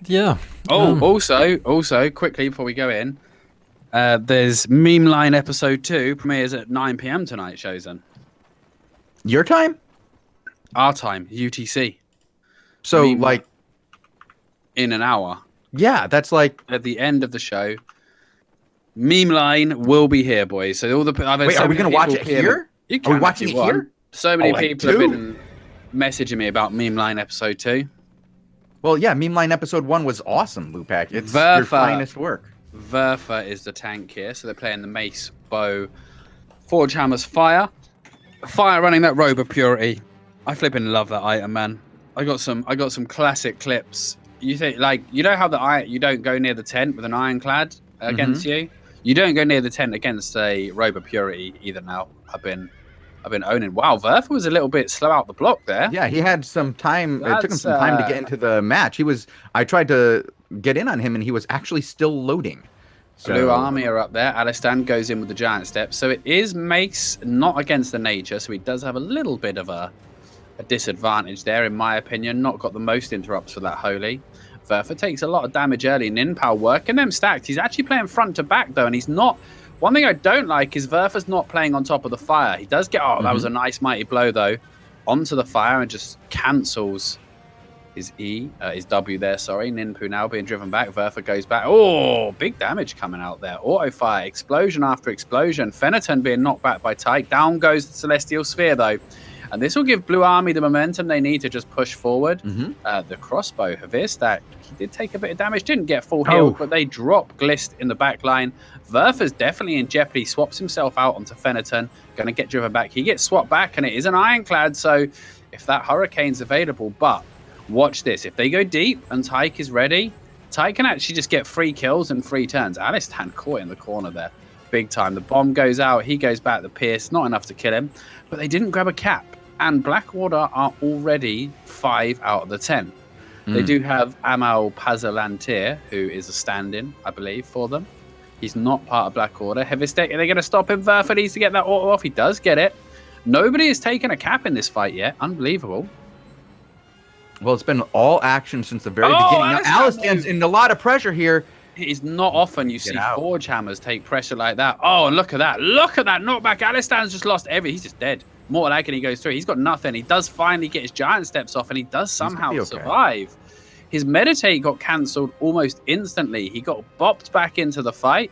Yeah. Oh, also, quickly before we go in, there's Meme Line episode 2 premieres at 9 p.m. tonight. Shozen. Your time? Our time, UTC. So Meme like, in an hour. yeah, that's like At the end of the show, Meme Line will be here, boys. So all the wait, are we gonna watch it here? You Are can we watching if it you want. here? So many Oh, like people have two? been messaging me about Meme Line episode 2. Well, yeah, Meme Line episode 1 was awesome, Lewpac. It's your Verfa. finest work. Verfa is the tank here, so they're playing the mace, bow, forge hammers, fire running that robe of purity. I flipping love that item, man. I got some classic clips. You think like you know how you don't go near the tent with an ironclad against you. You don't go near the tent against a robe of purity either. Now I've been owning. Wow, Verfa was a little bit slow out the block there. Yeah, he had some time. It took him some time to get into the match. I tried to get in on him, and he was actually still loading. So, Blue Army are up there. Alistan goes in with the giant step. So it is Mace, not against the nature. So he does have a little bit of a disadvantage there, in my opinion. Not got the most interrupts for that Holy. Verfa takes a lot of damage early. Ninpal working them stacked. He's actually playing front to back, though, and he's not... One thing I don't like is Verfa's not playing on top of the fire. He does get... Oh, that was a nice mighty blow, though. Onto the fire and just cancels his W there, sorry. Ninpu now being driven back. Verfa goes back. Oh, big damage coming out there. Auto fire, explosion after explosion. Fenneton being knocked back by Tyke. Down goes the Celestial Sphere, though. And this will give Blue Army the momentum they need to just push forward. The crossbow, Havirstack, he did take a bit of damage. Didn't get full heal, but they drop Glist in the back line. Verfa's definitely in jeopardy. Swaps himself out onto Fenneton. Going to get driven back. He gets swapped back, and it is an Ironclad. So if that Hurricane's available, but watch this. If they go deep and Tyke is ready, Tyke can actually just get 3 kills and 3 turns. Alistan caught in the corner there. Big time. The bomb goes out. He goes back to Pierce. Not enough to kill him. But they didn't grab a cap. And Blackwater are already 5 out of the 10. They do have Amal Pazalantir, who is a stand-in, I believe, for them. He's not part of Blackwater. Heavystick, are they going to stop him? Verfa needs to get that auto off. He does get it. Nobody has taken a cap in this fight yet. Unbelievable. Well, it's been all action since the very beginning. Now, Alistan's in a lot of pressure here. It is not often you see Forge Hammers take pressure like that. Oh, and look at that. Look at that knockback. Alistan's just lost He's just dead. Mortal Agony goes through. He's got nothing. He does finally get his giant steps off, and he does somehow survive. His meditate got cancelled almost instantly. He got bopped back into the fight.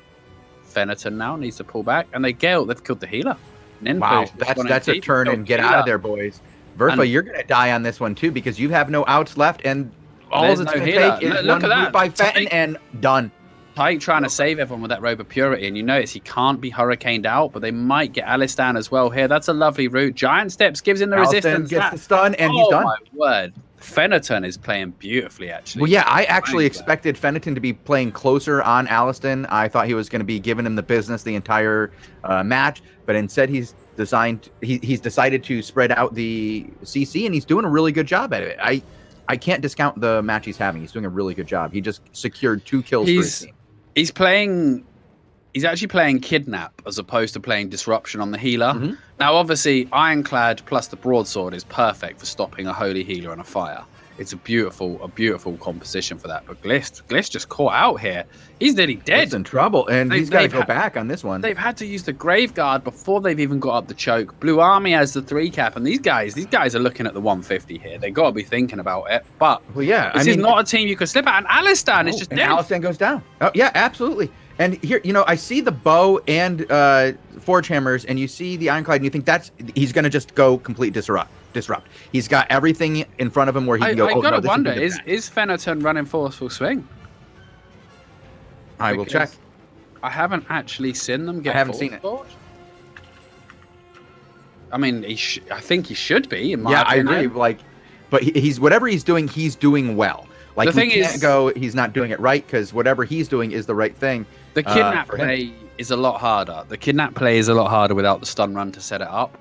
Fenneton now needs to pull back, and they've killed the healer. Wow, that's a turn and get out of there, boys. Verfa, you're going to die on this one, too, because you have no outs left, and all it's going to take is one move by Fenton and done. Tyke trying to save everyone with that robe of purity, and you notice he can't be hurricaned out, but they might get Alistan as well here. That's a lovely route. Giant steps gives him the resistance. Gets the stun, and he's done. Oh my word. Fenneton is playing beautifully, actually. Well, yeah, I actually expected Fenneton to be playing closer on Alistan. I thought he was going to be giving him the business the entire match, but instead he's decided to spread out the CC, and he's doing a really good job at it. I can't discount the match he's having. He's doing a really good job. He just secured 2 kills for his team. He's actually playing Kidnap as opposed to playing Disruption on the healer. Now, obviously, Ironclad plus the Broadsword is perfect for stopping a Holy Healer on a fire. It's a beautiful composition for that. But Glist just caught out here. He's nearly dead. He's in trouble, and he's got to go back on this one. They've had to use the Graveguard before they've even got up the choke. Blue Army has the 3 cap, and these guys are looking at the 150 here. They've got to be thinking about it. But this is not a team you can slip at. And Alistan is just dead. Alistan goes down. Oh, yeah, absolutely. And here, I see the bow and Forge Hammers, and you see the Ironclad, and you think he's going to just go complete disrupt. He's got everything in front of him where he can go. I gotta wonder, is Fenneton running Forceful Swing? I will check. I haven't actually seen them get. I haven't seen it. I mean, I think he should be. In my opinion. I agree. But he's whatever he's doing well. Like, the thing is, he's not doing it right, because whatever he's doing is the right thing. The Kidnap play is a lot harder. The Kidnap play is a lot harder without the stun run to set it up.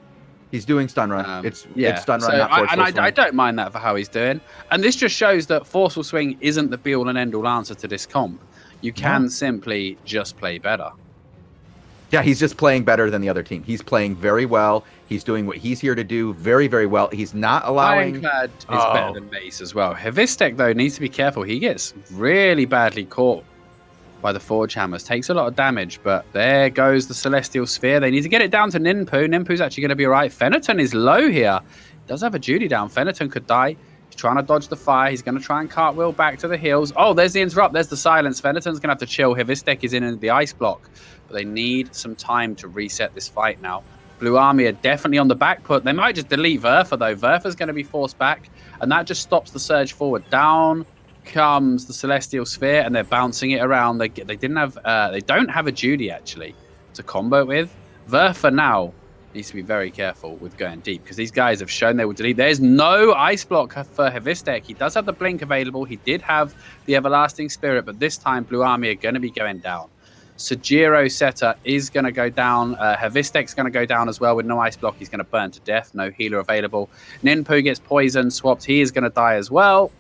He's doing stun run. It's stun run, not forceful swing. I don't mind that for how he's doing. And this just shows that forceful swing isn't the be-all and end-all answer to this comp. You can simply just play better. Yeah, he's just playing better than the other team. He's playing very well. He's doing what he's here to do very, very well. He's not allowing... Ironclad is better than Mace as well. Hevistek, though, needs to be careful. He gets really badly caught by the Forge Hammers. Takes a lot of damage, but there goes the Celestial Sphere. They need to get it down to Ninpu. Ninpu's actually going to be all right. Fenneton is low here. Does have a Judy down. Fenneton could die. He's trying to dodge the fire. He's going to try and cartwheel back to the heels. Oh, there's the interrupt. There's the silence. Fenneton's going to have to chill. Hevistek is in the ice block. But they need some time to reset this fight now. Blue Army are definitely on the back foot. They might just delete Verfa, though. Verfa's going to be forced back. And that just stops the surge forward. Down comes the Celestial Sphere, and they're bouncing it around. They don't have a Judy, actually, to combo with. Verfa now needs to be very careful with going deep, because these guys have shown they will delete. There's no ice block for Hevistek. He does have the blink available. He did have the Everlasting Spirit, but this time Blue Army are going to be going down. Sajiro Seta is going to go down. Hevistek's going to go down as well with no ice block. He's going to burn to death. No healer available. Ninpu gets poison swapped. He is going to die as well.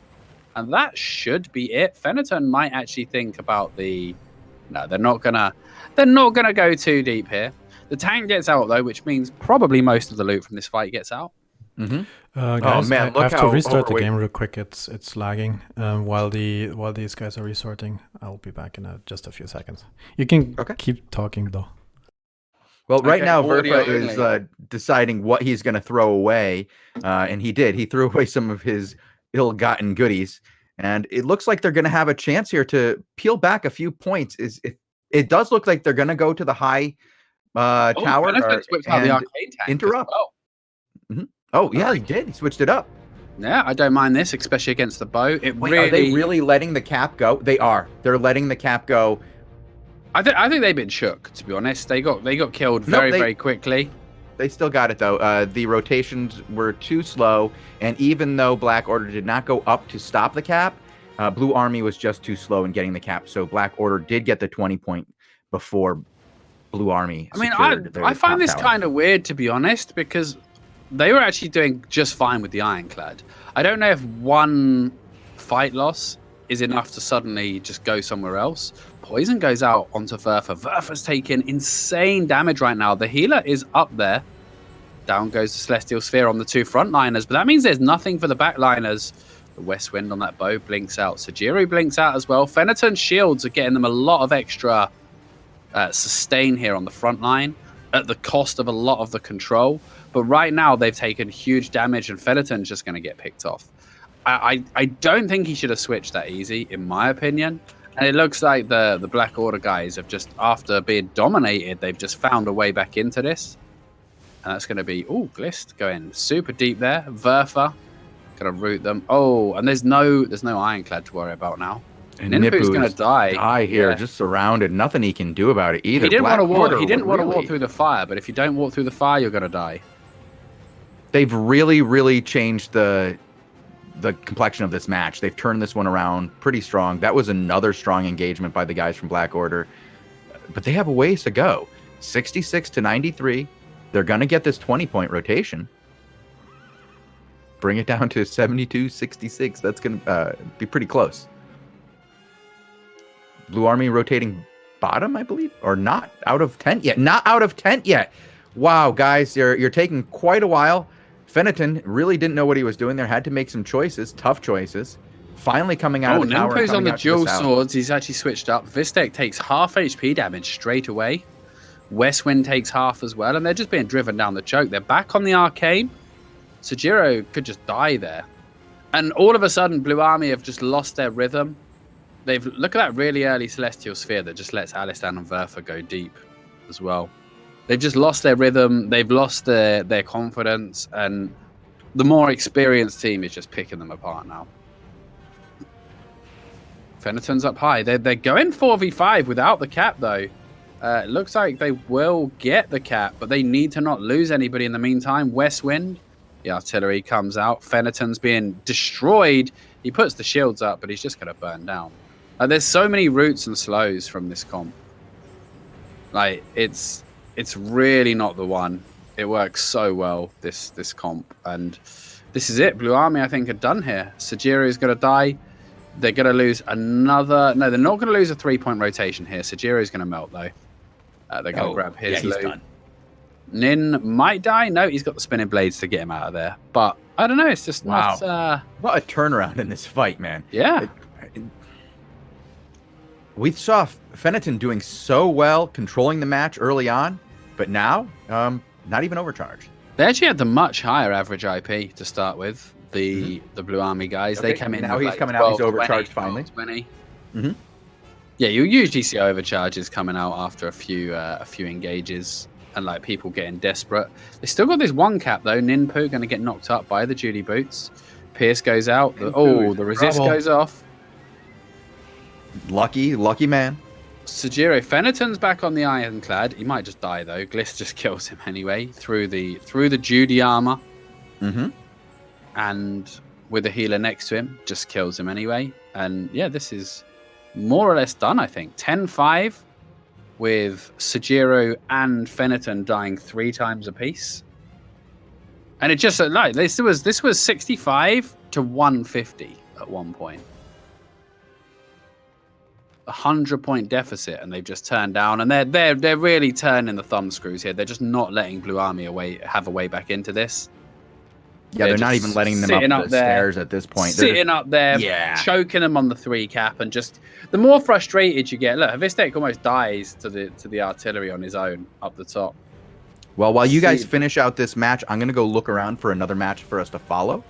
And that should be it. Fenneton might actually think about the... No, they're not gonna go too deep here. The tank gets out though, which means probably most of the loot from this fight gets out. Guys, oh man, I have to restart the game real quick. It's lagging. While these guys are resorting, I'll be back in just a few seconds. You can keep talking though. Well, right now Verfa is deciding what he's going to throw away, and he did. He threw away some of his ill-gotten goodies, and it looks like they're going to have a chance here to peel back a few points. It does look like they're going to go to the high tower and interrupt. Oh, yeah, he did. He switched it up. Yeah, I don't mind this, especially against the bow. Are they really letting the cap go? They are. They're letting the cap go. I think they've been shook, to be honest. They got killed very quickly. They still got it, though. The rotations were too slow, and even though Black Order did not go up to stop the cap, Blue Army was just too slow in getting the cap. So Black Order did get the 20-point before Blue Army. I mean, I find this kind of weird, to be honest, because they were actually doing just fine with the Ironclad. I don't know if one fight loss is enough to suddenly just go somewhere else. Poison goes out onto Verfa. Verfa's taking insane damage right now. The healer is up there. Down goes the Celestial Sphere on the two frontliners, but that means there's nothing for the backliners. The West Wind on that bow blinks out. Sajiro blinks out as well. Fenneton's shields are getting them a lot of extra sustain here on the front line at the cost of a lot of the control. But right now, they've taken huge damage, and Fenneton's just going to get picked off. I don't think he should have switched that easy, in my opinion. And it looks like the Black Order guys have just, after being dominated, they've just found a way back into this. And that's going to be, Glist going super deep there. Verfa going to root them. Oh, and there's no Ironclad to worry about now. And Ninpu's going to die here, just surrounded. Nothing he can do about it either. He didn't want to walk through the fire, but if you don't walk through the fire, you're going to die. They've really changed the complexion of this match. They've turned this one around pretty strong. That was another strong engagement by the guys from Black Order. But they have a ways to go. 66 to 93. They're going to get this 20-point rotation. Bring it down to 72-66. That's going to be pretty close. Blue Army rotating bottom, I believe, or not out of tent yet. Not out of tent yet. Wow, guys, you're taking quite a while. Fenneton really didn't know what he was doing there. Had to make some choices, tough choices. Finally coming out of the tower. Ninpu's on the dual swords. He's actually switched up. Vistek takes half HP damage straight away. West Wind takes half as well, and they're just being driven down the choke. They're back on the arcane. Sajiro could just die there. And all of a sudden, Blue Army have just lost their rhythm. Look at that really early Celestial Sphere that just lets Alistan and Verfa go deep as well. They've just lost their rhythm. They've lost their confidence, and the more experienced team is just picking them apart now. Fenneton's up high. They're going 4v5 without the cap, though. It looks like they will get the cap, but they need to not lose anybody in the meantime. West Wind, the artillery comes out. Fenneton's being destroyed. He puts the shields up, but he's just going to burn down. There's so many roots and slows from this comp. Like, it's really not the one. It works so well, this comp. And this is it. Blue Army, I think, are done here. Sajiro is going to die. They're going to lose another... No, they're not going to lose a 3-point rotation here. Sajiro is going to melt, though. They're going to grab his he's loot. done. Nin might die. No, he's got the spinning blades to get him out of there. But I don't know. It's just not. What a turnaround in this fight, man. Yeah. We saw Fenneton doing so well, controlling the match early on, but now, not even overcharged. They actually had the much higher average IP to start with. The Blue Army guys. Okay, They came in. Now with he's like coming out. He's 12, overcharged 20, finally. 20. Yeah, you usually see overcharges coming out after a few engages and like people getting desperate. They still got this one cap though. Ninpu going to get knocked up by the Judy boots. Pierce goes out. The resist goes off. Lucky man. Sojiro Fenneton's back on the ironclad. He might just die though. Gliss just kills him anyway through the Judy armor. And with a healer next to him, just kills him anyway. And yeah, this is more or less done, I think. 10-5 with Sojiro and Fenneton dying 3 times apiece. And it just like this was 65 to 150 at one point. 100-point deficit, and they've just turned down, and they're really turning the thumb screws here. They're just not letting Blue Army have a way back into this. Yeah, they're not even letting them up the stairs at this point. Sitting up there, choking them on the 3 cap, and just the more frustrated you get. Look, Havistek almost dies to the artillery on his own up the top. Well, while you guys finish out this match, I'm gonna go look around for another match for us to follow,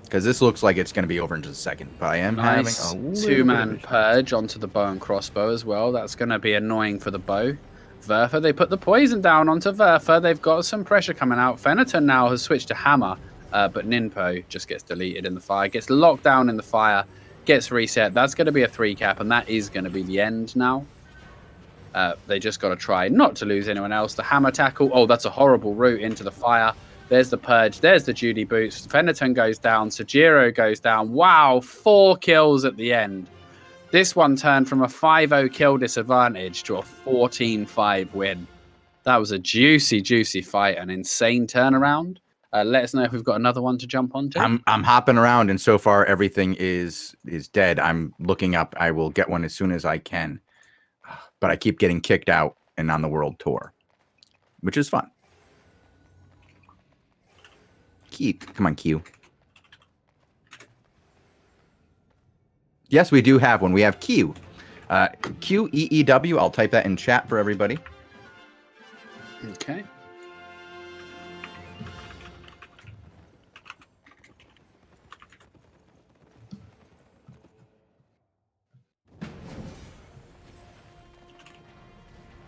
because this looks like it's gonna be over in just a second. But I am having a 2-man purge onto the bow and crossbow as well. That's gonna be annoying for the bow. Verfa, they put the poison down onto Verfa. They've got some pressure coming out. Fenneton now has switched to hammer, but Ninpo just gets deleted in the fire, gets locked down in the fire, gets reset. That's going to be a 3 cap, and that is going to be the end now. They just got to try not to lose anyone else. The hammer tackle, oh, that's a horrible route into the fire. There's the purge. There's the Judy boots. Fenneton goes down. Sojiro goes down. Wow, 4 kills at the end. This one turned from a 5-0 kill disadvantage to a 14-5 win. That was a juicy, juicy fight, an insane turnaround. Let us know if we've got another one to jump onto. I'm hopping around, and so far everything is dead. I'm looking up. I will get one as soon as I can, but I keep getting kicked out and on the world tour, which is fun. Come on, Q. Yes, we do have one. We have Q. QEEW. I'll type that in chat for everybody. Okay.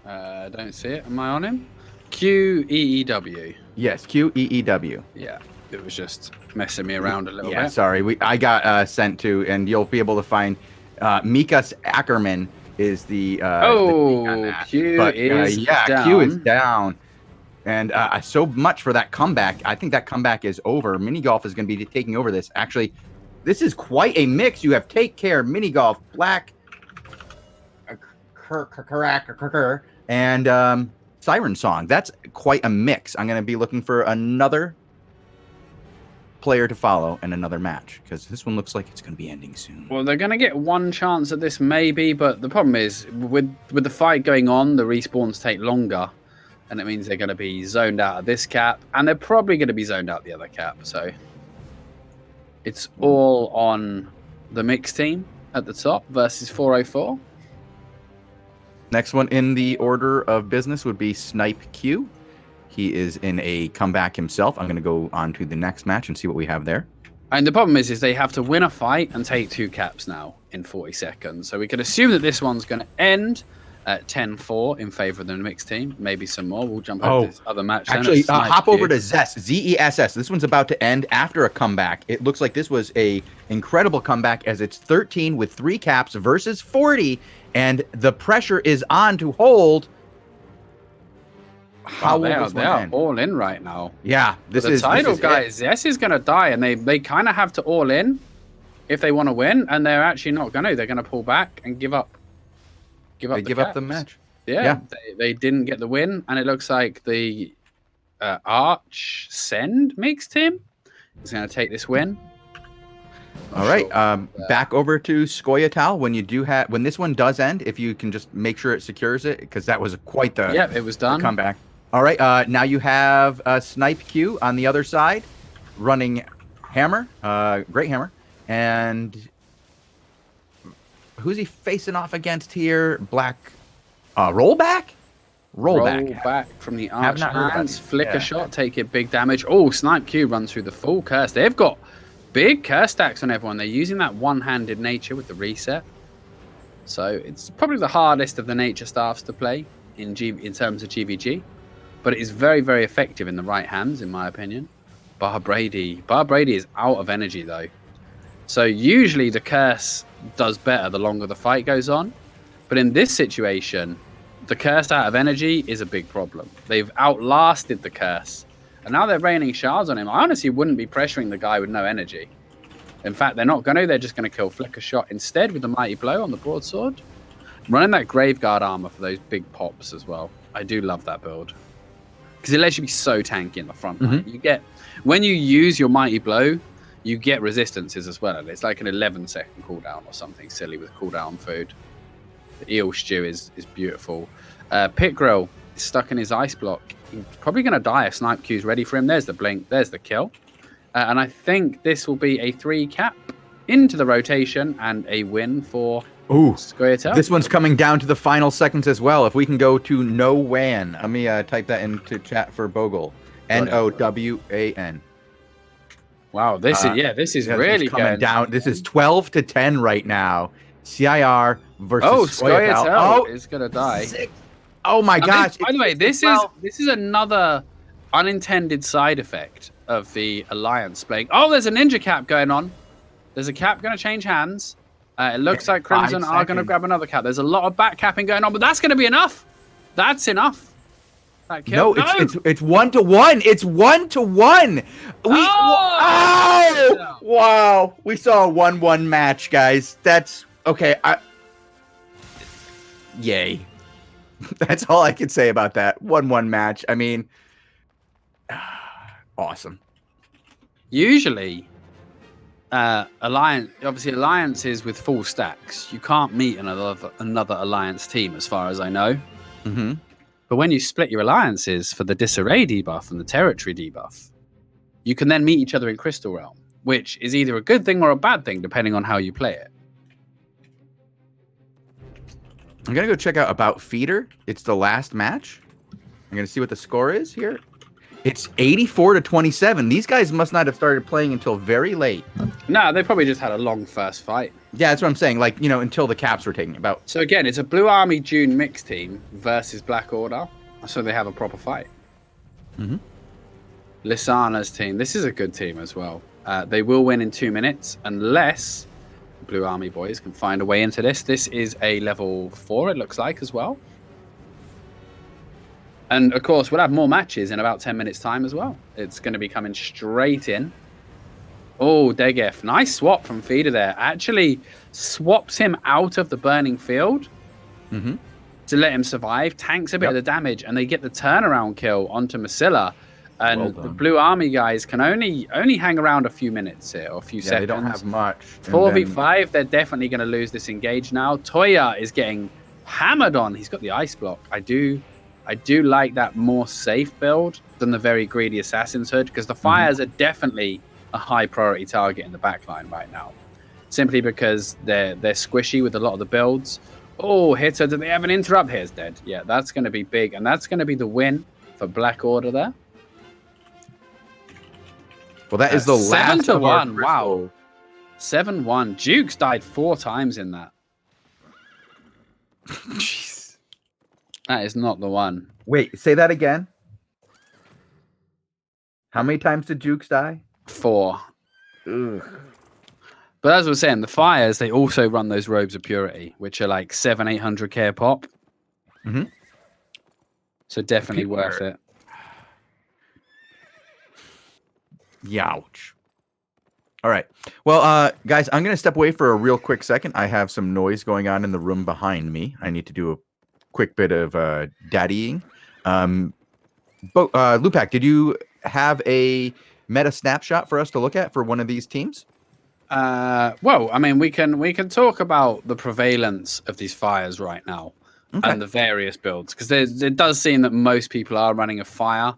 I don't see it. Am I on him? QEEW. Yes, QEEW. Yeah. It was just messing me around a little bit. Yeah, sorry. I got sent to, and you'll be able to find Mikas Ackerman is the Q is down. Q is down. And so much for that comeback. I think that comeback is over. Mini Golf is going to be taking over this. Actually, this is quite a mix. You have Take Care, Mini Golf, Black, and Siren Song. That's quite a mix. I'm going to be looking for another player to follow and another match, because this one looks like it's going to be ending soon. Well, they're going to get one chance at this maybe, but the problem is with the fight going on, the respawns take longer, and it means they're going to be zoned out of this cap, and they're probably going to be zoned out the other cap. So it's all on the mixed team at the top versus 404. Next one in the order of business would be Snipe Q. He is in a comeback himself. I'm going to go on to the next match and see what we have there. And the problem is they have to win a fight and take 2 caps now in 40 seconds. So we could assume that this one's going to end at 10-4 in favor of the mixed team. Maybe some more. We'll jump over to this other match. Actually, hop over to Zest, ZESS. This one's about to end after a comeback. It looks like this was a incredible comeback, as it's 13 with 3 caps versus 40, and the pressure is on to hold. How they are all in right now. Yeah, this is the title, guys. Zess is going to die, and they kind of have to all in if they want to win, and they're actually not going to. They're going to pull back and give up. Give up the match. Yeah. They didn't get the win, and it looks like the Arch Send mixed team is going to take this win. All right, back over to Skoyatal. When this one does end, if you can just make sure it secures it, because that was quite the it was done. comeback. All right, now you have Snipe Q on the other side, running Hammer, Great Hammer, and who's he facing off against here? Black, Rollback. Rollback from the arch hands, flicker shot, take it big damage. Oh, Snipe Q runs through the full curse. They've got big curse stacks on everyone. They're using that one-handed nature with the reset. So it's probably the hardest of the nature staffs to play in terms of GVG. But it is very, very effective in the right hands, in my opinion. Bar Brady is out of energy, though. So usually the curse does better the longer the fight goes on. But in this situation, the curse out of energy is a big problem. They've outlasted the curse. And now they're raining shards on him. I honestly wouldn't be pressuring the guy with no energy. In fact, they're not going to. They're just going to kill Flicker Shot instead with the Mighty Blow on the broadsword. Running that Graveguard armor for those big pops as well. I do love that build. Because it lets you be so tanky in the front line. You get, when you use your Mighty Blow, you get resistances as well. It's like an 11-second cooldown or something silly with cooldown food. The eel stew is beautiful. Pit Grill is stuck in his ice block. He's probably going to die if Snipe Q's ready for him. There's the blink. There's the kill. And I think this will be a 3 cap into the rotation and a win for Skoyatel. This one's coming down to the final seconds as well. If we can go to No Wan. Let me type that into chat for Bogul. Nowan. Wow, this is really coming down. This is 12-10 right now. CIR versus Skoyatel is gonna die. Oh my gosh! By the way, this is another unintended side effect of the alliance playing. Oh, there's a ninja cap going on. There's a cap going to change hands. It looks like Crimson are going to grab another cap. There's a lot of back capping going on, but that's going to be enough. That's enough. No, it's 1-1. It's 1-1. Wow. We saw a 1-1 match, guys. That's okay. Yay. That's all I can say about that 1-1 match. I mean, awesome. Usually, alliances with full stacks, you can't meet another alliance team, as far as I know. But when you split your alliances for the disarray debuff and the territory debuff, you can then meet each other in Crystal Realm, which is either a good thing or a bad thing, depending on how you play it. I'm going to go check out About Feeder. It's the last match. I'm going to see what the score is here. It's 84-27. These guys must not have started playing until very late. No, they probably just had a long first fight. Yeah, that's what I'm saying. Like, until the caps were taken about. So again, it's a Blue Army June mixed team versus Black Order. So they have a proper fight. Lysana's team. This is a good team as well. They will win in 2 minutes unless Blue Army boys can find a way into this. This is a level 4, it looks like, as well. And, of course, we'll have more matches in about 10 minutes' time as well. It's going to be coming straight in. Oh, Degef. Nice swap from Feeder there. Actually swaps him out of the burning field to let him survive. Tanks a bit of the damage, and they get the turnaround kill onto Masilla. And the Blue Army guys can only hang around a few minutes here, or a few seconds. They don't have much. 4v5, they're definitely going to lose this engage now. Toya is getting hammered on. He's got the ice block. I do like that more safe build than the very greedy Assassin's Hood, because the fires are definitely a high priority target in the backline right now. Simply because they're squishy with a lot of the builds. Oh, Hitter, do they have an interrupt? Here's dead. Yeah, that's going to be big, and that's going to be the win for Black Order there. Well, that is the last 7-1. Wow. 7-1. Jukes died 4 times in that. Jeez. That is not the one. Wait, say that again. How many times did Jukes die? 4. Ugh. But as I was saying, the fires, they also run those Robes of Purity, which are like 700-800k a pop. So definitely worth it. Youch. All right. Well, guys, I'm going to step away for a real quick second. I have some noise going on in the room behind me. I need to do a quick bit of daddying. Lewpac, did you have a meta snapshot for us to look at for one of these teams? Well, I mean, we can talk about the prevalence of these fires right now and the various builds, because it does seem that most people are running a fire,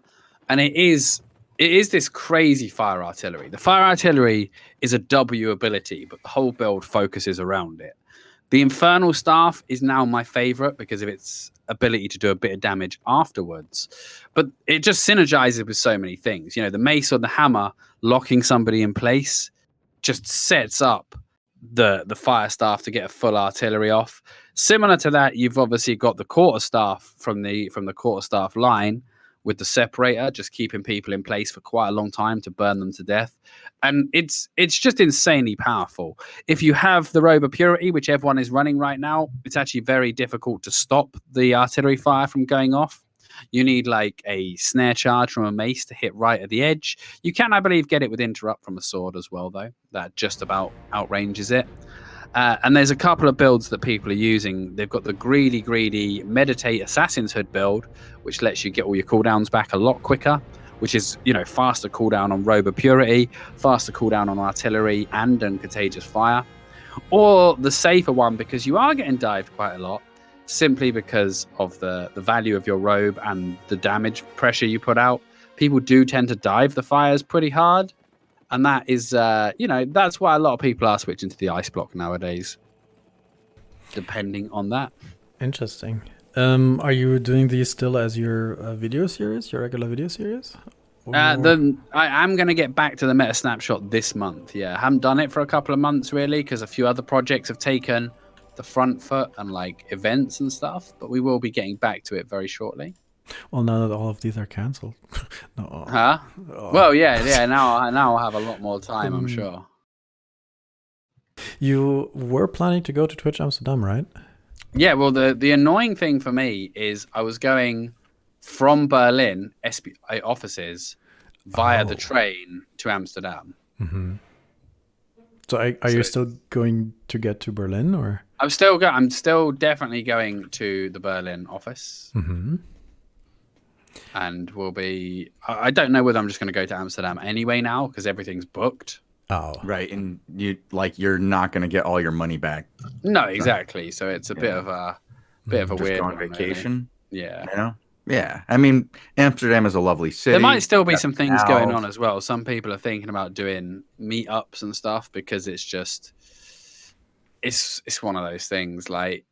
and it is this crazy fire artillery. The fire artillery is a W ability, but the whole build focuses around it. The Infernal Staff is now my favorite because of its ability to do a bit of damage afterwards. But it just synergizes with so many things. You know, the mace or the hammer locking somebody in place just sets up the fire staff to get a full artillery off. Similar to that, you've obviously got the quarterstaff from the quarterstaff line with the separator, just keeping people in place for quite a long time to burn them to death. And it's just insanely powerful. If you have the Robe of Purity, which everyone is running right now, it's actually very difficult to stop the artillery fire from going off. You need like a snare charge from a mace to hit right at the edge. You can, I believe, get it with interrupt from a sword as well, though. That just about outranges it. And there's a couple of builds that people are using. They've got the greedy Meditate Assassin's Hood build, which lets you get all your cooldowns back a lot quicker, which is, you know, faster cooldown on Robe of Purity, faster cooldown on artillery and Contagious Fire. Or the safer one, because you are getting dived quite a lot, simply because of the value of your robe and the damage pressure you put out. People do tend to dive the fires pretty hard. And that is, you know, that's why a lot of people are switching to the ice block nowadays, depending on that. Interesting. Are you doing these still as your video series, your regular video series? I am going to get back to the meta snapshot this month. Yeah, I haven't done it for a couple of months, really, because a few other projects have taken the front foot and like events and stuff. But we will be getting back to it very shortly. Well, now that all of these are cancelled. No. Huh? Oh. Well, yeah. Now I'll have a lot more time, I'm sure. You were planning to go to Twitch Amsterdam, right? Yeah. Well, the annoying thing for me is I was going from Berlin SBI offices via the train to Amsterdam. Mm-hmm. So are you still going to get to Berlin, or? I'm still definitely going to the Berlin office. Mm-hmm. And we'll be. I don't know whether I'm just going to go to Amsterdam anyway now because everything's booked. Oh, right, and you're not going to get all your money back. No, exactly. So it's a bit of a weird on vacation. Really. Yeah. You know? Yeah. I mean, Amsterdam is a lovely city. There might still be some things going on as well. Some people are thinking about doing meetups and stuff because it's just it's one of those things. Like,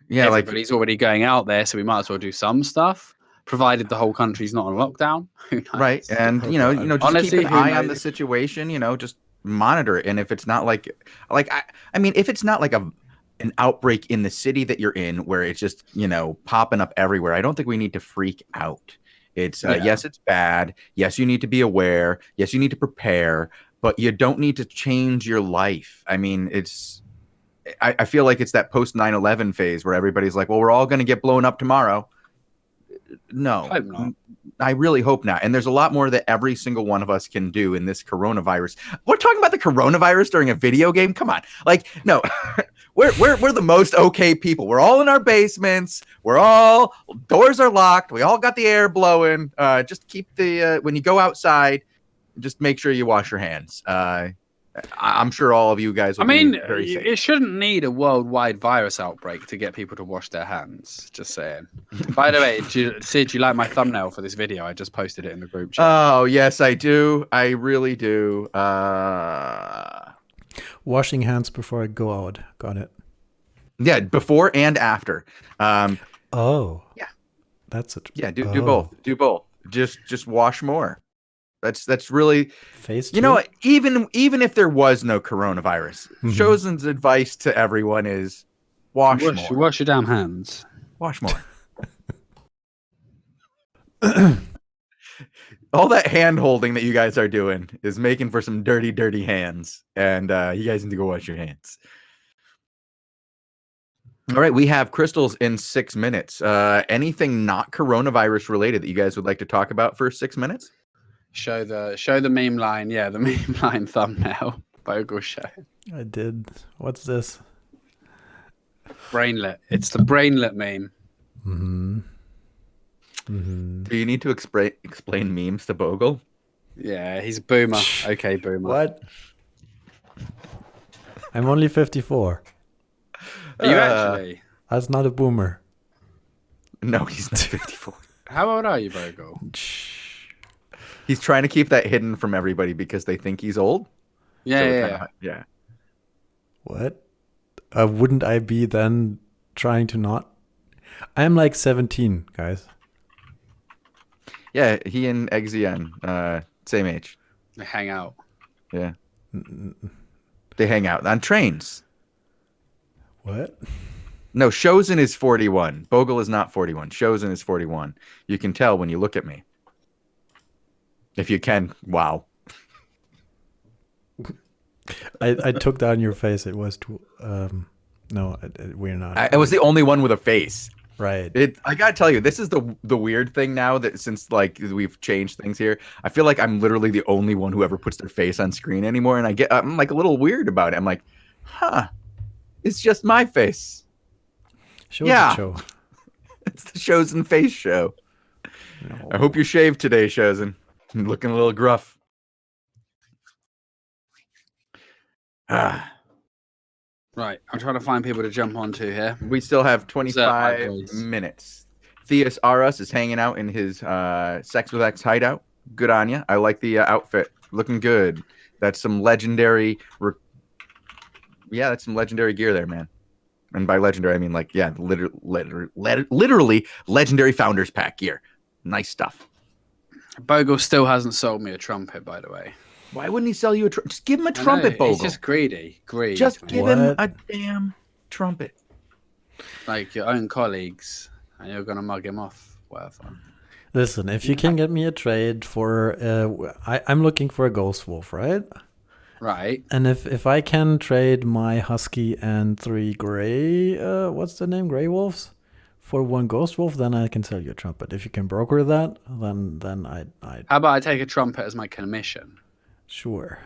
yeah, everybody's already going out there, so we might as well do some stuff. Provided the whole country's not on lockdown. Right. And, you know, just honestly, keep an eye on the situation, you know, just monitor it. And if it's not like I mean, if it's not like an outbreak in the city that you're in where it's just, you know, popping up everywhere, I don't think we need to freak out. It's, yes, it's bad. Yes, you need to be aware. Yes, you need to prepare, but you don't need to change your life. I mean, I feel like it's that post 9/11 phase where everybody's like, well, we're all going to get blown up tomorrow. No, I really hope not. And there's a lot more that every single one of us can do in this coronavirus. We're talking about the coronavirus during a video game. Come on. Like, no, we're the most okay people. We're all in our basements. Doors are locked. We all got the air blowing. Just keep when you go outside, just make sure you wash your hands. I'm sure all of you guys will be very safe. It shouldn't need a worldwide virus outbreak to get people to wash their hands. Just saying. By the way, Sid, do you like my thumbnail for this video? I just posted it in the group chat. Oh, yes, I do. I really do. Washing hands before I go out. Got it. Yeah, before and after. Oh. Yeah. That's it. Yeah, do both. Do both. Just wash more. That's really phase 2? You know, even if there was no coronavirus, Shozen's advice to everyone is wash more. Wash your damn hands. Wash more. All that hand holding that you guys are doing is making for some dirty hands, and you guys need to go wash your hands. All right, we have crystals in 6 minutes. Anything not coronavirus related that you guys would like to talk about for 6 minutes? Show the meme line. Yeah, the meme line thumbnail. Bogul show. I did. What's this? Brainlet. It's the brainlet meme. Mm-hmm. Mm-hmm. Do you need to explain memes to Bogul? Yeah, he's a boomer. Okay, boomer. What? I'm only 54. Are you actually? That's not a boomer. No, he's not 54. How old are you, Bogul? He's trying to keep that hidden from everybody because they think he's old. Yeah. What? Wouldn't I be then trying to not? I'm like 17, guys. Yeah, he and Exian, same age. They hang out. Yeah. They hang out on trains. What? No, Shozen is 41. Bogul is not 41. Shozen is 41. You can tell when you look at me. If you can, wow. I took that on your face. It was too. No, we're not. I was the only one with a face. Right. I gotta tell you, this is the weird thing now that since like we've changed things here, I feel like I'm literally the only one who ever puts their face on screen anymore, and I'm like a little weird about it. I'm like, huh, it's just my face. Show. It's the Shozen face show. No. I hope you shaved today, Shozen. You're looking a little gruff. Right, I'm trying to find people to jump onto here. We still have 25 minutes. Theus Aras is hanging out in his Sex with X hideout. Good on you. I like the outfit. Looking good. That's some legendary... that's some legendary gear there, man. And by legendary, I mean like, yeah, literally legendary Founders Pack gear. Nice stuff. Bogul still hasn't sold me a trumpet, by the way. Why wouldn't he sell you a trumpet? Just give him a trumpet, Bogul. He's just greedy. Just give him a damn trumpet. Like your own colleagues, and you're going to mug him off, whatever. Listen, if you can get me a trade for... I'm looking for a Ghost Wolf, right? Right. And if I can trade my Husky and 3 Gray... what's the name? Gray Wolves? For 1 Ghost Wolf, then I can sell you a trumpet. If you can broker that, then I'd... How about I take a trumpet as my commission? Sure.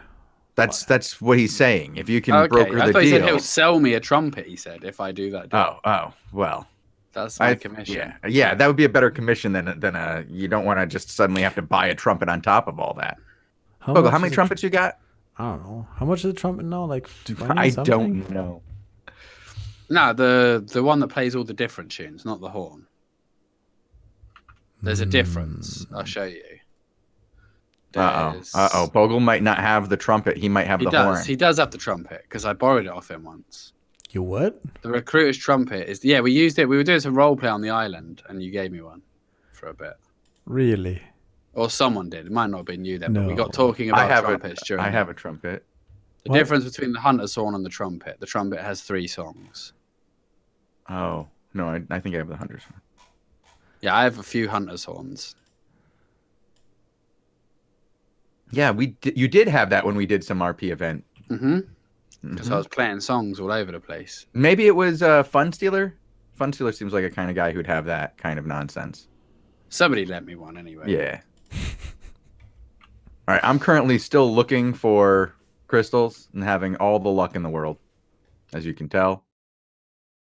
That's what he's saying. If you can broker the deal. I thought he said he'll sell me a trumpet, he said, if I do that deal. Oh, well. That's my commission. Yeah, that would be a better commission than you don't want to just suddenly have to buy a trumpet on top of all that. Bogul, how many trumpets you got? I don't know. How much is a trumpet now? Like 20 I something? don't know. No, the one that plays all the different tunes, not the horn. There's a difference. I'll show you. Uh-oh. Bogul might not have the trumpet. He might have the horn. He does have the trumpet, because I borrowed it off him once. You what? The recruiter's trumpet is... Yeah, we used it. We were doing some roleplay on the island, and you gave me one for a bit. Really? Or someone did. It might not have been you then, but we got talking about trumpets during... I have a trumpet. The difference between the hunter's horn and the trumpet has 3 songs. Oh, no, I think I have the hunter's horn. Yeah, I have a few hunter's horns. Yeah, you did have that when we did some RP event. Because I was playing songs all over the place. Maybe it was Fun Stealer. Fun Stealer seems like a kind of guy who'd have that kind of nonsense. Somebody lent me one anyway. Yeah. All right, I'm currently still looking for crystals and having all the luck in the world, as you can tell.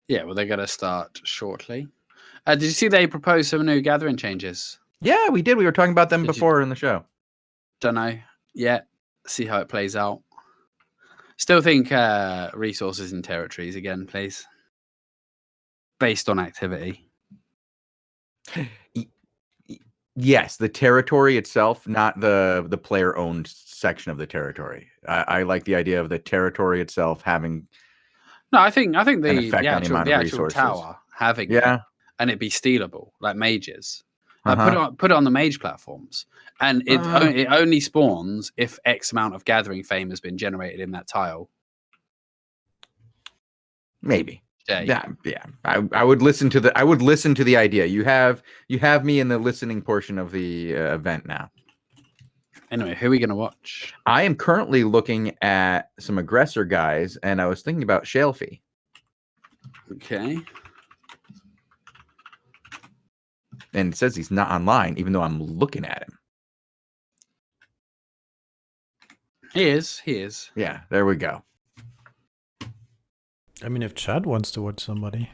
Yeah, well, they're going to start shortly. Did you see they proposed some new gathering changes? Yeah, we did. We were talking about them before in the show. Don't know yet. See how it plays out. Still think resources and territories again, please. Based on activity. Yes, the territory itself, not the player-owned section of the territory. I like the idea of the territory itself having. No, I think the actual tower having it, and it be stealable like mages. Put it on the mage platforms, and it only spawns if X amount of gathering fame has been generated in that tile. Maybe. Yeah. I would listen to the idea. You have me in the listening portion of the event now. Anyway, who are we gonna watch? I am currently looking at some aggressor guys, and I was thinking about Shalefy. Okay. And it says he's not online, even though I'm looking at him. He is. Yeah, there we go. I mean, if Chad wants to watch somebody.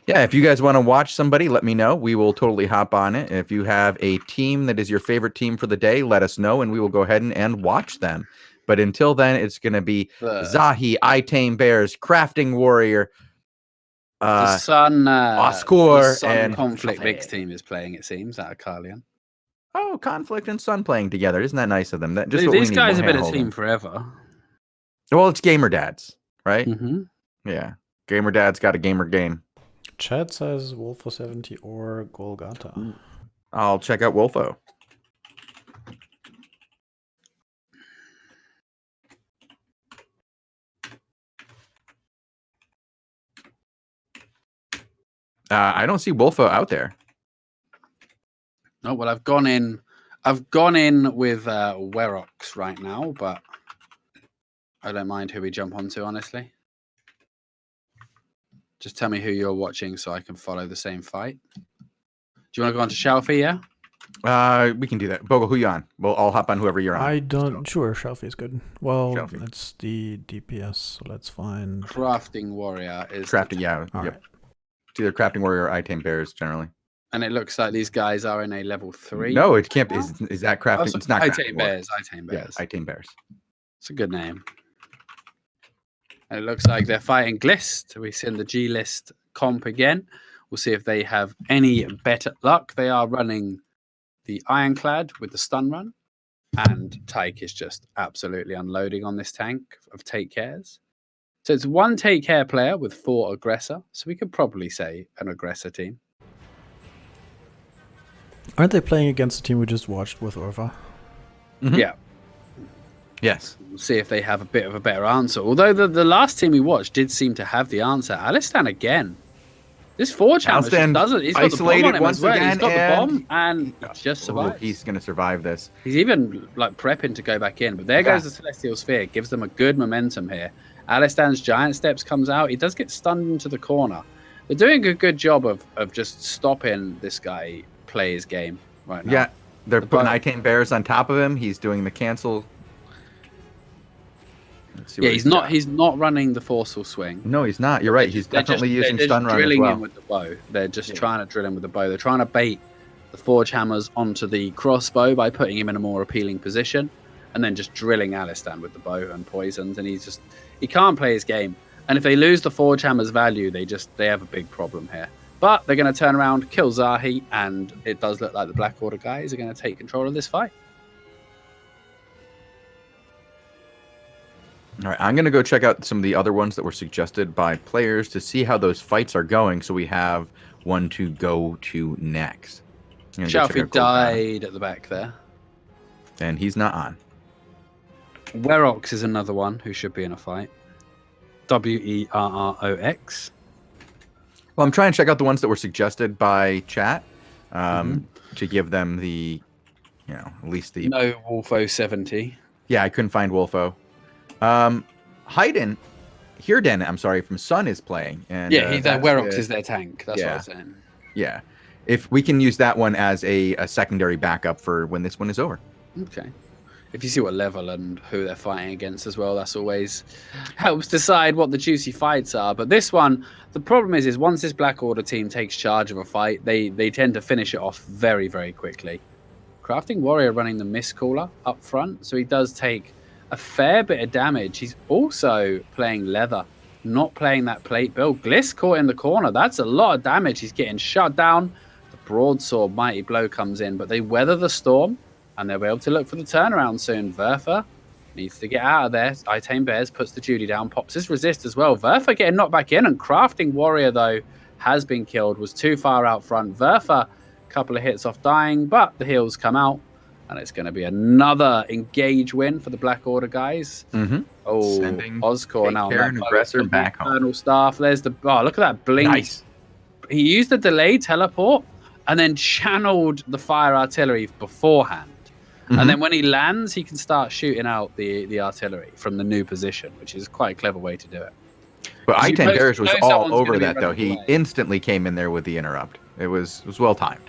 Yeah, if you guys want to watch somebody, let me know. We will totally hop on it. If you have a team that is your favorite team for the day, let us know, and we will go ahead and watch them. But until then, it's going to be Zahi, I Tame Bears, Crafting Warrior, the Sun and Conflict Mix team is playing, it seems, out of Carlion. Oh, Conflict and Sun playing together. Isn't that nice of them? That, just these guys have been a team forever. Well, it's Gamer Dads, right? Mm-hmm. Yeah. Gamer Dad's got a gamer game. Chat says Wolfo 70 or Golgata. I'll check out Wolfo. I don't see Wolfo out there. Oh well, I've gone in with Werox right now, but I don't mind who we jump onto, honestly. Just tell me who you're watching so I can follow the same fight. Do you want to go on to Shelfie, yeah? We can do that. Bogle, who you on? Well, I'll hop on whoever you're on. I don't... Sure, Shelfie's good. Well, Shelfie. it's the DPS, so let's find... Crafting Warrior is... Crafting, yeah. All yep. right. It's either Crafting Warrior or I Tame Bears, generally. And it looks like these guys are in a level 3. No, it can't be. Is that Crafting? It's not I Crafting Tame Warrior. Bears. I Tame Bears. Yeah, I Tame Bears. It's a good name. And it looks like they're fighting Glist. We send the G list comp again. We'll see if they have any better luck. They are running the Ironclad with the stun run. And Tyke is just absolutely unloading on this tank of Take Cares. So it's 1 Take Care player with 4 aggressor. So we could probably say an aggressor team. Aren't they playing against the team we just watched with Orva? Mm-hmm. Yeah. Yes. We'll see if they have a bit of a better answer. Although the last team we watched did seem to have the answer. Alistan again. This Forge Hammer just doesn't. He's got the bomb on him as well. He's got the bomb and just survives. He's going to survive this. He's even like prepping to go back in. But there goes the Celestial Sphere. Gives them a good momentum here. Alistan's Giant Steps comes out. He does get stunned into the corner. They're doing a good job of just stopping this guy play his game right now. Yeah, they're putting I Tame Bears on top of him. He's doing the cancel. Yeah, he's not running the forceful swing. No, he's not. You're right. He's definitely using stun run as well. They're drilling him with the bow. They're just trying to drill him with the bow. They're trying to bait the Forge Hammers onto the crossbow by putting him in a more appealing position, and then just drilling Alistan with the bow and poisons. And he can't play his game. And if they lose the Forge Hammer's value, they have a big problem here. But they're going to turn around, kill Zahi, and it does look like the Black Order guys are going to take control of this fight. All right, I'm going to go check out some of the other ones that were suggested by players to see how those fights are going, so we have one to go to next. Shelfie died at the back there. And he's not on. Werox is another one who should be in a fight. Werrox. Well, I'm trying to check out the ones that were suggested by chat to give them the, at least the... No Wolfo 70. Yeah, I couldn't find Wolfo. Hirden, I'm sorry, from Sun is playing. And, Werox is their tank. That's what I was saying. Yeah. If we can use that one as a secondary backup for when this one is over. Okay. If you see what level and who they're fighting against as well, that's always helps decide what the juicy fights are. But this one, the problem is once this Black Order team takes charge of a fight, they tend to finish it off very, very quickly. Crafting Warrior running the Mistcaller up front, so he does take a fair bit of damage. He's also playing Leather, not playing that plate build. Gliss caught in the corner. That's a lot of damage. He's getting shut down. The Broadsword Mighty Blow comes in, but they weather the storm, and they'll be able to look for the turnaround soon. Verfa needs to get out of there. I Tame Bears puts the Judy down, pops his resist as well. Verfa getting knocked back in, and Crafting Warrior, though, has been killed, was too far out front. Verfa, a couple of hits off dying, but the heals come out. And it's going to be another engage win for the Black Order guys. Mm-hmm. Oh, Oscor now. Aggressor back home. Infernal Staff. There's the... Oh, look at that blink. Nice. He used the delayed teleport and then channeled the fire artillery beforehand. Mm-hmm. And then when he lands, he can start shooting out the artillery from the new position, which is quite a clever way to do it. But I Tame Bears was all over that, though. He instantly came in there with the interrupt. It was well timed.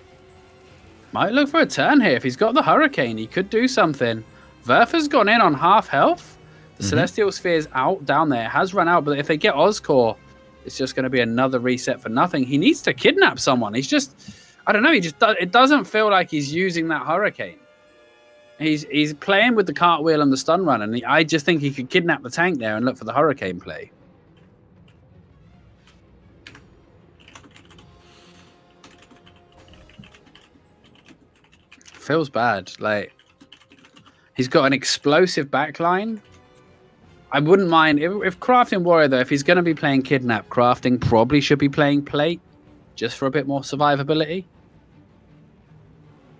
Might look for a turn here. If he's got the Hurricane, he could do something. Verfa's gone in on half health. The Celestial Sphere's out down there. It has run out, but if they get Oscor, it's just going to be another reset for nothing. He needs to kidnap someone. He's just, I don't know. It doesn't feel like he's using that hurricane. He's playing with the cartwheel and the stun run, and I just think he could kidnap the tank there and look for the hurricane play. Feels bad. Like, he's got an explosive backline. I wouldn't mind if Crafting Warrior, though, if he's going to be playing Kidnap, Crafting probably should be playing Plate just for a bit more survivability.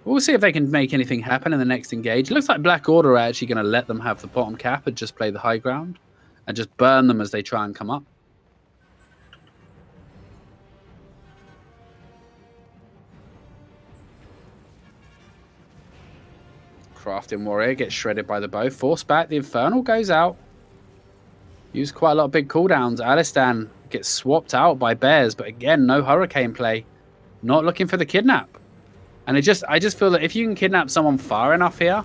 We'll see if they can make anything happen in the next engage. It looks like Black Order are actually going to let them have the bottom cap and just play the high ground and just burn them as they try and come up. Crafting Warrior gets shredded by the bow. Force back. The Infernal goes out. Used quite a lot of big cooldowns. Alistan gets swapped out by Bears, but again, no hurricane play. Not looking for the kidnap. And I just feel that if you can kidnap someone far enough here,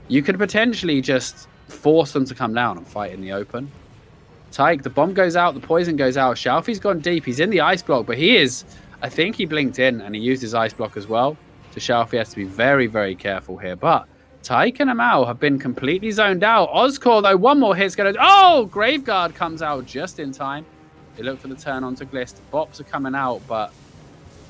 you could potentially just force them to come down and fight in the open. Tyke, the bomb goes out, the poison goes out. Shalfi's gone deep. He's in the ice block, but I think he blinked in and he used his ice block as well. So Shalfi has to be very, very careful here. But Tyke and Amal have been completely zoned out. Ozcore, though, one more hit's going to... Oh! Graveguard comes out just in time. They look for the turn onto Glist. Bops are coming out, but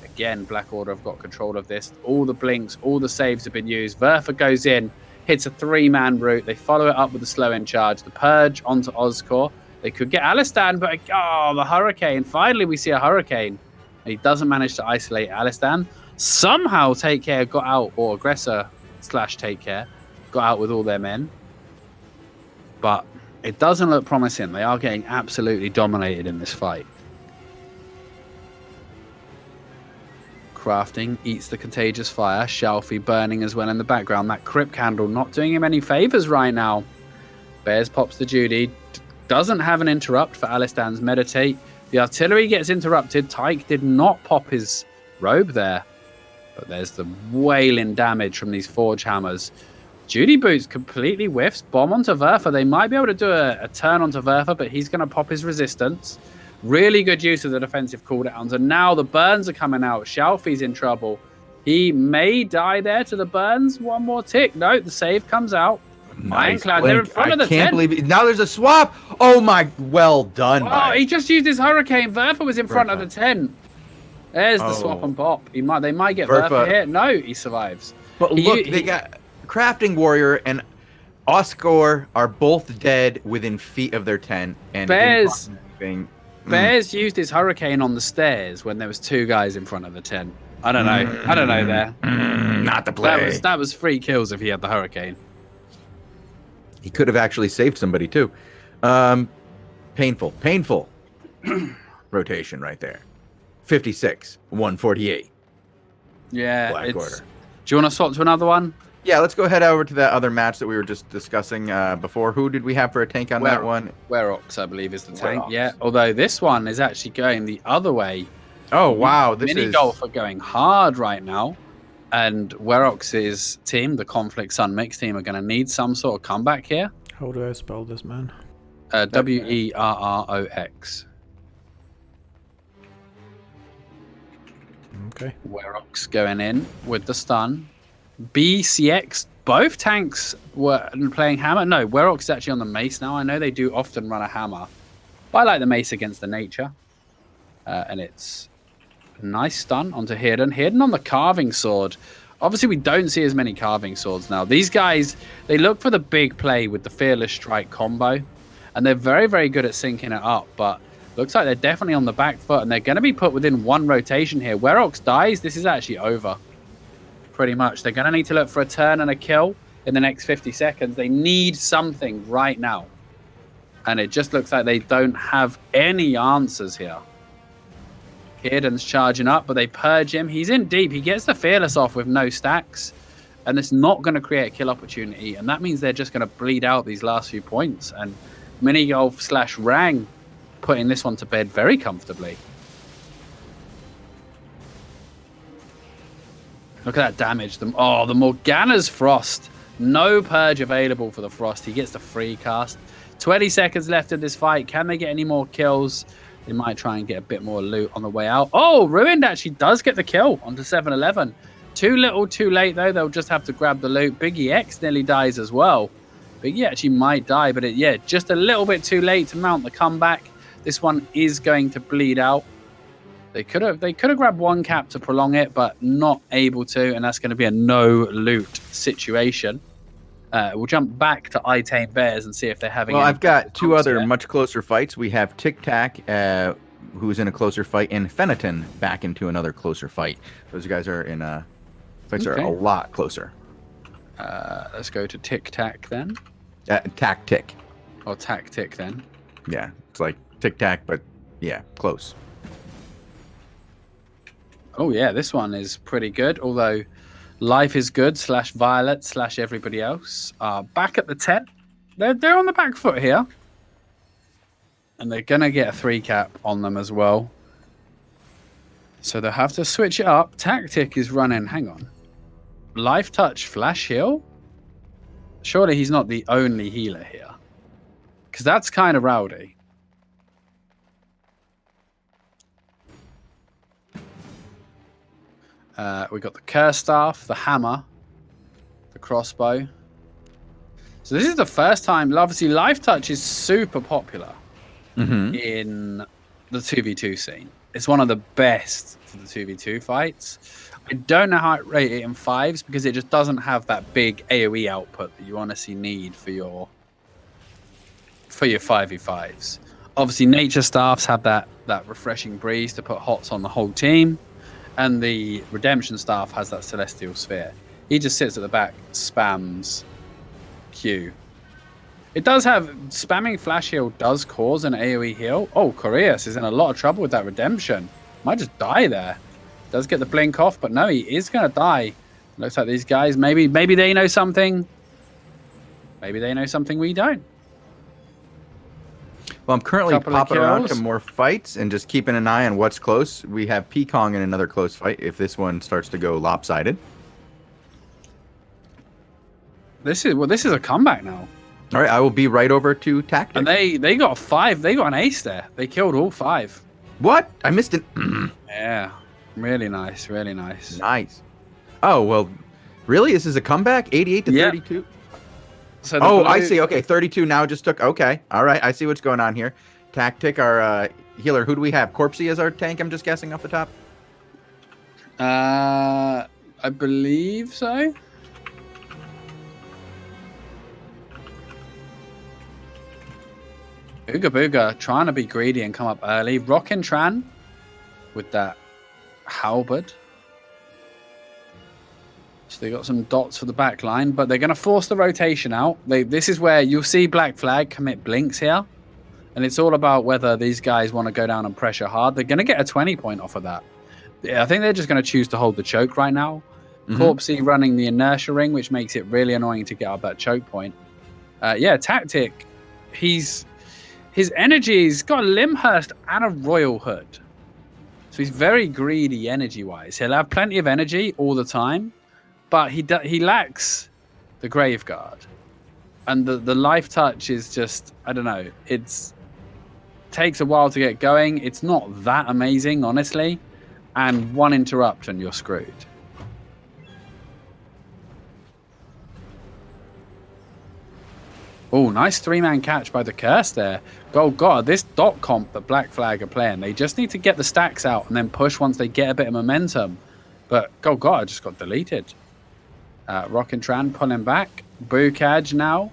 again, Black Order have got control of this. All the blinks, all the saves have been used. Verfa goes in, hits a 3-man route. They follow it up with the slow end charge. The Purge onto Ozcore. They could get Alistan, but the Hurricane. Finally, we see a Hurricane. He doesn't manage to isolate Alistan. Somehow Take Care got out, or Aggressor / Take Care got out with all their men. But it doesn't look promising. They are getting absolutely dominated in this fight. Crafting eats the Contagious Fire. Shalfi burning as well in the background. That Crypt Candle not doing him any favors right now. Bears pops the Judy. Doesn't have an interrupt for Alistan's Meditate. The artillery gets interrupted. Tyke did not pop his robe there. But there's the wailing damage from these Forge Hammers. Judy Boots completely whiffs. Bomb onto Verfa. They might be able to do a turn onto Verfa, but he's going to pop his resistance. Really good use of the defensive cooldowns. And now the burns are coming out. Shalfi's in trouble. He may die there to the burns. One more tick. No, the save comes out. Nice Ironclad, they're in front of the tent. I can't believe it. Now there's a swap. Oh my, well done. Oh, he just used his Hurricane. Verfa was in front of the tent. There's the swap and pop. They might get Verfa here. No, he survives. But look, they got Crafting Warrior and Oscar are both dead within feet of their tent. And Bears used his Hurricane on the stairs when there was 2 guys in front of the tent. I don't know. I don't know there. Not the play. That was 3 kills if he had the Hurricane. He could have actually saved somebody too. Painful rotation right there. 56, 148. Yeah. Black Order. Do you want to swap to another one? Yeah, let's go head over to that other match that we were just discussing before. Who did we have for a tank on that one? Werox, I believe, is the tank. Yeah, although this one is actually going the other way. Oh, wow. Mini Golf are going hard right now. And Werox's team, the Conflict Sun Mix team, are going to need some sort of comeback here. How do I spell this, man? Werrox. Okay. Werox going in with the stun. BCX, both tanks were playing hammer. No, Werox is actually on the mace now. I know they do often run a hammer, but I like the mace against the nature. And it's a nice stun onto Hidden. Hidden on the carving sword. Obviously, we don't see as many carving swords now. These guys, they look for the big play with the Fearless Strike combo, and they're very, very good at syncing it up, but looks like they're definitely on the back foot, and they're going to be put within 1 rotation here. Werox dies. This is actually over. Pretty much. They're going to need to look for a turn and a kill in the next 50 seconds. They need something right now. And it just looks like they don't have any answers here. Hidden's charging up, but they purge him. He's in deep. He gets the Fearless off with no stacks. And it's not going to create a kill opportunity. And that means they're just going to bleed out these last few points. And Mini Golf / Rang putting this one to bed very comfortably. Look at that damage. The Morgana's Frost. No purge available for the Frost. He gets the free cast. 20 seconds left in this fight. Can they get any more kills? They might try and get a bit more loot on the way out. Oh, Ruined actually does get the kill onto 7-11. Too little, too late, though. They'll just have to grab the loot. Biggie X nearly dies as well. Biggie actually might die, but yeah, just a little bit too late to mount the comeback. This one is going to bleed out. They could have grabbed one cap to prolong it, but not able to, and that's going to be a no loot situation. We'll jump back to I Tame Bears and see if they're having. Well, I've got two other much closer fights. We have Tic Tac, who's in a closer fight, and Fenneton back into another closer fight. Those guys are in fights are a lot closer. Let's go to Tic Tac then. Tactic. Or Tactic then. Yeah, it's like Tic Tac, but yeah, close. Oh yeah, this one is pretty good. Although Life is Good / Violet / everybody else are back at the 10. They're on the back foot here. And they're going to get a 3 cap on them as well. So they'll have to switch it up. Tactic is running. Hang on. Life Touch Flash Heal? Surely he's not the only healer here. Because that's kind of rowdy. We got the Curse Staff, the Hammer, the Crossbow. So this is the first time, obviously Life Touch is super popular in the 2v2 scene. It's one of the best for the 2v2 fights. I don't know how it rate it in 5s because it just doesn't have that big AoE output that you honestly need for your 5v5s. Obviously Nature Staffs have that refreshing breeze to put hots on the whole team. And the Redemption Staff has that Celestial Sphere. He just sits at the back, spams Q. It does have... Spamming Flash Heal does cause an AoE heal. Oh, Coreus is in a lot of trouble with that Redemption. Might just die there. Does get the blink off, but no, he is going to die. Looks like these guys, maybe they know something. Maybe they know something we don't. Well, I'm currently popping around to more fights and just keeping an eye on what's close. We have Pekong in another close fight if this one starts to go lopsided. This is a comeback now. All right, I will be right over to Tactic. And they got 5. They got an ace there. They killed all 5. What? I missed it. Yeah. Really nice. Really nice. Nice. Oh, well, really? This is a comeback? 88 to 32? So I see. Okay, 32 now just took... Okay. All right, I see what's going on here. Tactic, our healer. Who do we have? Corpsey as our tank, I'm just guessing off the top? I believe so. Booga Booga trying to be greedy and come up early. Rockin' Tran with that halberd. So they got some dots for the back line, but they're going to force the rotation out. This is where you'll see Black Flag commit blinks here. And it's all about whether these guys want to go down and pressure hard. They're going to get a 20 point off of that. I think they're just going to choose to hold the choke right now. Corpsey running the inertia ring, which makes it really annoying to get up that choke point. Yeah, Tactic. His energy's got a Limhurst and a Royal Hood. So he's very greedy energy-wise. He'll have plenty of energy all the time, but he lacks the Graveguard. And the Life Touch is just, I don't know, takes a while to get going. It's not that amazing, honestly. And one interrupt and you're screwed. Oh, nice 3-man catch by the Curse there. Oh, God, this dot comp that Black Flag are playing, they just need to get the stacks out and then push once they get a bit of momentum. But, oh, God, I just got deleted. Rockin' Tran pulling back. Bookage now.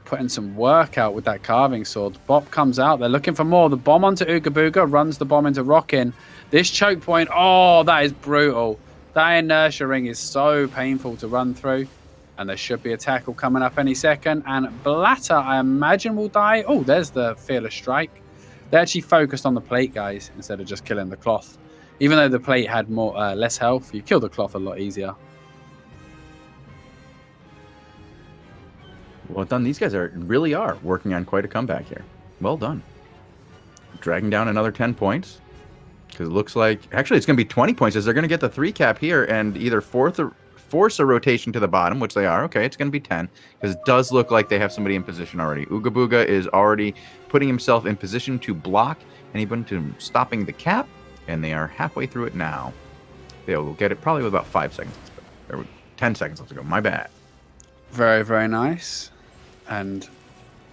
Putting some work out with that carving sword. Bop comes out. They're looking for more. The bomb onto Ooga Booga. Runs the bomb into Rockin'. This choke point. Oh, that is brutal. That inertia ring is so painful to run through. And there should be a tackle coming up any second. And Blatter, I imagine, will die. Oh, there's the Fearless Strike. They actually focused on the plate, guys, instead of just killing the cloth. Even though the plate had less health, you kill the cloth a lot easier. Well done. These guys really are working on quite a comeback here. Well done. Dragging down another 10 points. Because it looks like... Actually, it's going to be 20 points as they're going to get the 3 cap here and either force a rotation to the bottom, which they are. Okay, it's going to be 10 because it does look like they have somebody in position already. Ooga Booga is already putting himself in position to block anyone to stopping the cap, and they are halfway through it now. They'll get it probably with about 5 seconds. There were 10 seconds left to go. My bad. Very, very nice. And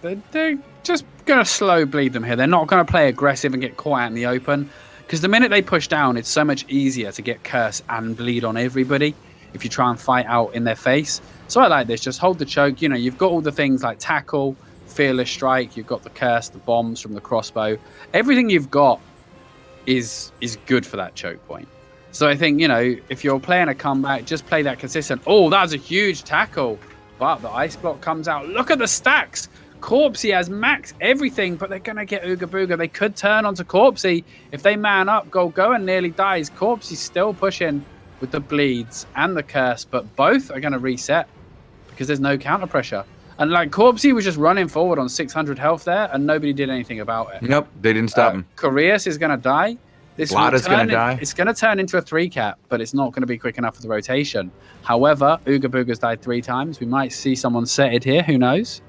they're just going to slow bleed them here. They're not going to play aggressive and get caught out in the open. Because the minute they push down, it's so much easier to get curse and bleed on everybody if you try and fight out in their face. So I like this. Just hold the choke. You know, you've got all the things like tackle, fearless strike. You've got the curse, the bombs from the crossbow. Everything you've got is good for that choke point. So I think, you know, if you're playing a comeback, just play that consistent. Oh, that was a huge tackle. But the ice block comes out. Look at the stacks. Corpsey has max everything, but they're going to get Ooga Booga. They could turn onto Corpsey. If they man up, Go and nearly dies. Corpsey's still pushing with the bleeds and the curse, but both are going to reset because there's no counter pressure. And like Corpsey was just running forward on 600 health there, and nobody did anything about it. Nope, they didn't stop him. Koreas is going to die. Blada's going to die. It's going to turn into a 3-cap, but it's not going to be quick enough for the rotation. However, Ooga Booga's died 3 times. We might see someone set it here. Who knows?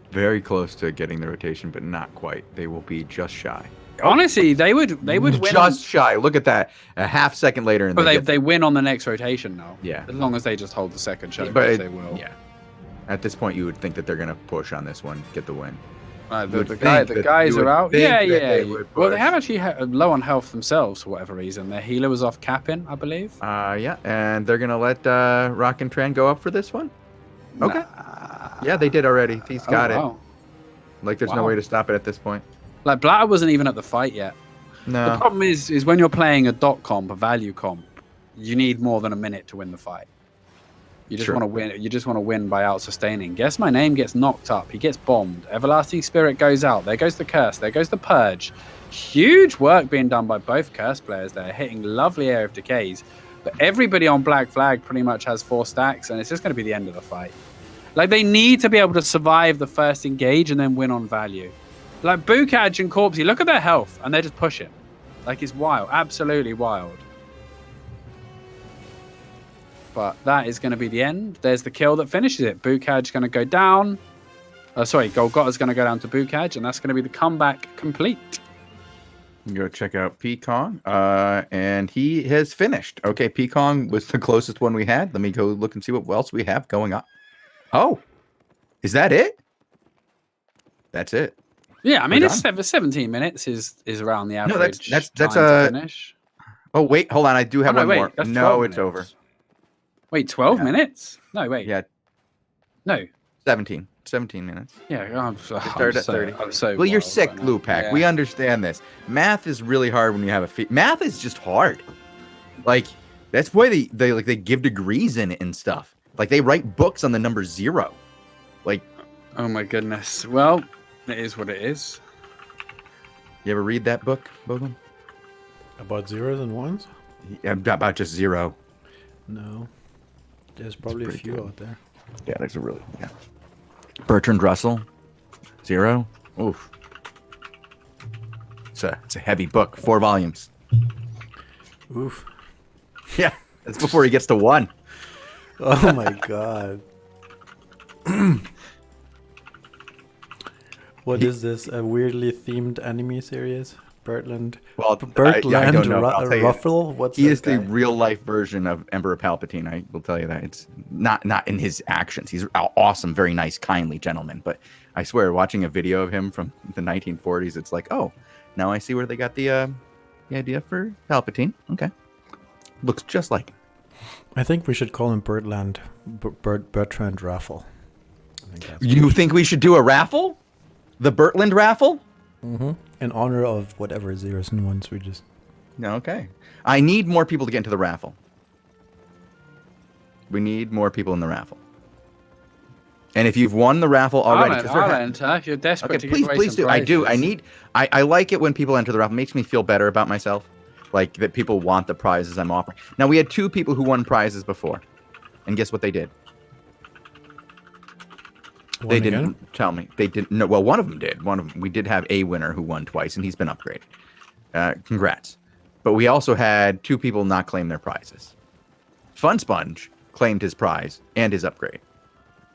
Very close to getting the rotation, but not quite. They will be just shy. Honestly, they would win just shy. Look at that. A half second later, and but they win on the next rotation now. Yeah, as long as they just hold the second choke, but they will. Yeah. At this point, you would think that they're going to push on this one, get the win. The guys are out. Yeah. Well, they have actually low on health themselves for whatever reason. Their healer was off capping, I believe. Yeah, and they're going to let Rock and Tran go up for this one. Okay. Yeah, they did already. He's got it. Like, there's no way to stop it at this point. Like, Blatter wasn't even at the fight yet. No. The problem is when you're playing a dot comp, a value comp, you need more than a minute to win the fight. You just want to win. You just want to win by out-sustaining. Guess My Name gets knocked up. He gets bombed. Everlasting Spirit goes out. There goes the Curse. There goes the Purge. Huge work being done by both Curse players there, hitting lovely Air of Decays. But everybody on Black Flag pretty much has 4 stacks, and it's just going to be the end of the fight. Like, they need to be able to survive the first engage and then win on value. Like, Bukaj and Corpsey, look at their health, and they're just pushing. Like, it's wild. Absolutely wild. But that is going to be the end. There's the kill that finishes it. Bukaj going to go down. Golgotta's going to go down to Bukaj, and that's going to be the comeback complete. Go check out Pekong, and he has finished. Okay, Pekong was the closest one we had. Let me go look and see what else we have going on. Oh, is that it? That's it. Yeah, I mean, it's 17 minutes is around the average. No, that's a finish. Oh, wait, hold on. I do have one more. No, it's over. Wait, 12 minutes? No, wait. Yeah. No. 17 minutes. Yeah, started at 30. I'm so well, you're sick, Lewpac. Yeah. We understand this. Math is really hard when you have a math is just hard. Like, that's why they give degrees in it and stuff. Like, they write books on the number 0. Like, oh my goodness. Well, it is what it is. You ever read that book, Bogul? About zeros and ones? Yeah, about just 0. No. There's probably a few out there. Yeah, there's a really, yeah. Bertrand Russell, 0. Oof. It's a heavy book, 4 volumes. Oof. Yeah, that's before he gets to 1. Oh my god. What is this? A weirdly themed anime series? Bertland. Well, Bertland I don't know. Ruffle? What's he is the real life version of Emperor Palpatine. I will tell you that. It's not in his actions. He's awesome, very nice, kindly gentleman. But I swear, watching a video of him from the 1940s, it's like, oh, now I see where they got the idea for Palpatine. Okay, looks just like him. I think we should call him Bertland. Bertrand Raffle. You think we should do a raffle? The Bertland raffle? Mm-hmm. In honor of whatever zeros and ones we just... Okay. I need more people to get into the raffle. We need more people in the raffle. And if you've won the raffle already... I'll enter if you're desperate to give away please some do. prizes. I like it when people enter the raffle. It makes me feel better about myself. Like, that people want the prizes I'm offering. Now, we had 2 people who won prizes before. And guess what they did? They didn't tell me. They didn't. No, well, one of them did. We did have a winner who won twice, and he's been upgraded. Congrats. but we also had 2 people not claim their prizes. Fun Sponge claimed his prize and his upgrade,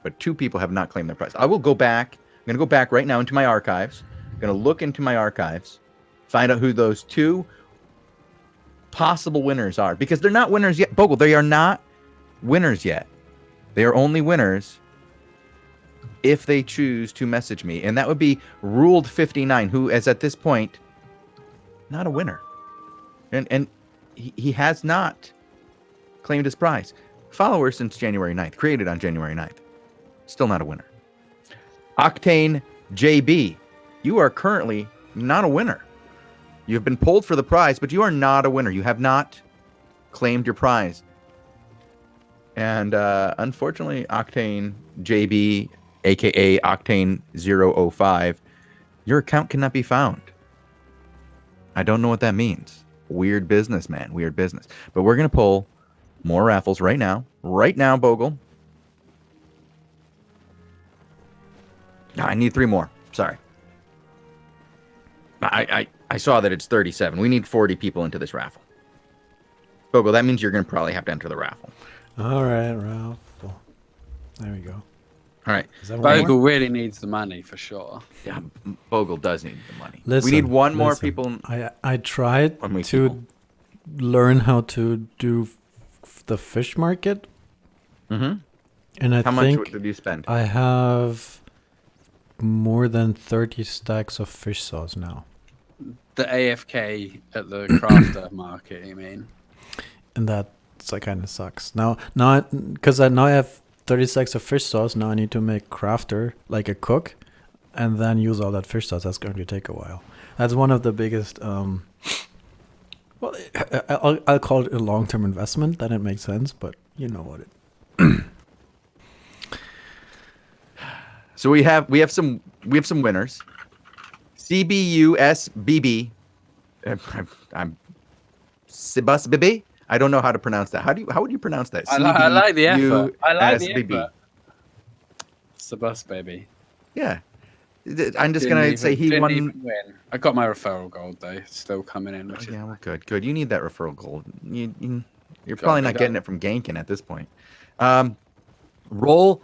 but 2 people have not claimed their prize. I will go back. I'm going to go back right now into my archives. I'm going to look into my archives, find out who those 2 possible winners are, because they're not winners yet. Bogul, they are not winners yet. They are only winners if they choose to message me, and that would be Ruled 59, who is at this point not a winner, and he has not claimed his prize. Follower since January 9th, created on January 9th, still not a winner. Octane JB, you are currently not a winner. You have been pulled for the prize, but you are not a winner. You have not claimed your prize. And unfortunately, Octane JB, aka Octane 005, your account cannot be found. I don't know what that means. Weird business, man. Weird business. But we're going to pull more raffles right now. Right now, Bogul. No, I need 3 more. Sorry. I saw that it's 37. We need 40 people into this raffle. Bogul, that means you're going to probably have to enter the raffle. All right, Ralph. There we go. All right. Bogul really needs the money for sure. Yeah, Bogul does need the money. Listen, we need one more people. I tried to learn how to do the fish market. Mm-hmm. And I How think much did you spend? I have more than 30 stacks of fish sauce now. The AFK at the crafter market, you mean? And that kind of sucks. Now because now I have 30 stacks of fish sauce. Now I need to make crafter, like a cook, and then use all that fish sauce. That's going to take a while. That's one of the biggest. Well, I'll call it a long-term investment. Then it makes sense, but you know what it. So we have some winners. CBUSBB. I'm Sibus Bibi. I don't know how to pronounce that. How would you pronounce that? I like the effort. I like the effort. It's the bus, baby. Yeah. I'm just going to say he won. Win. I got my referral gold, though. It's still coming in. Which well, good. You need that referral gold. You're probably not getting it from Gankin at this point. Roll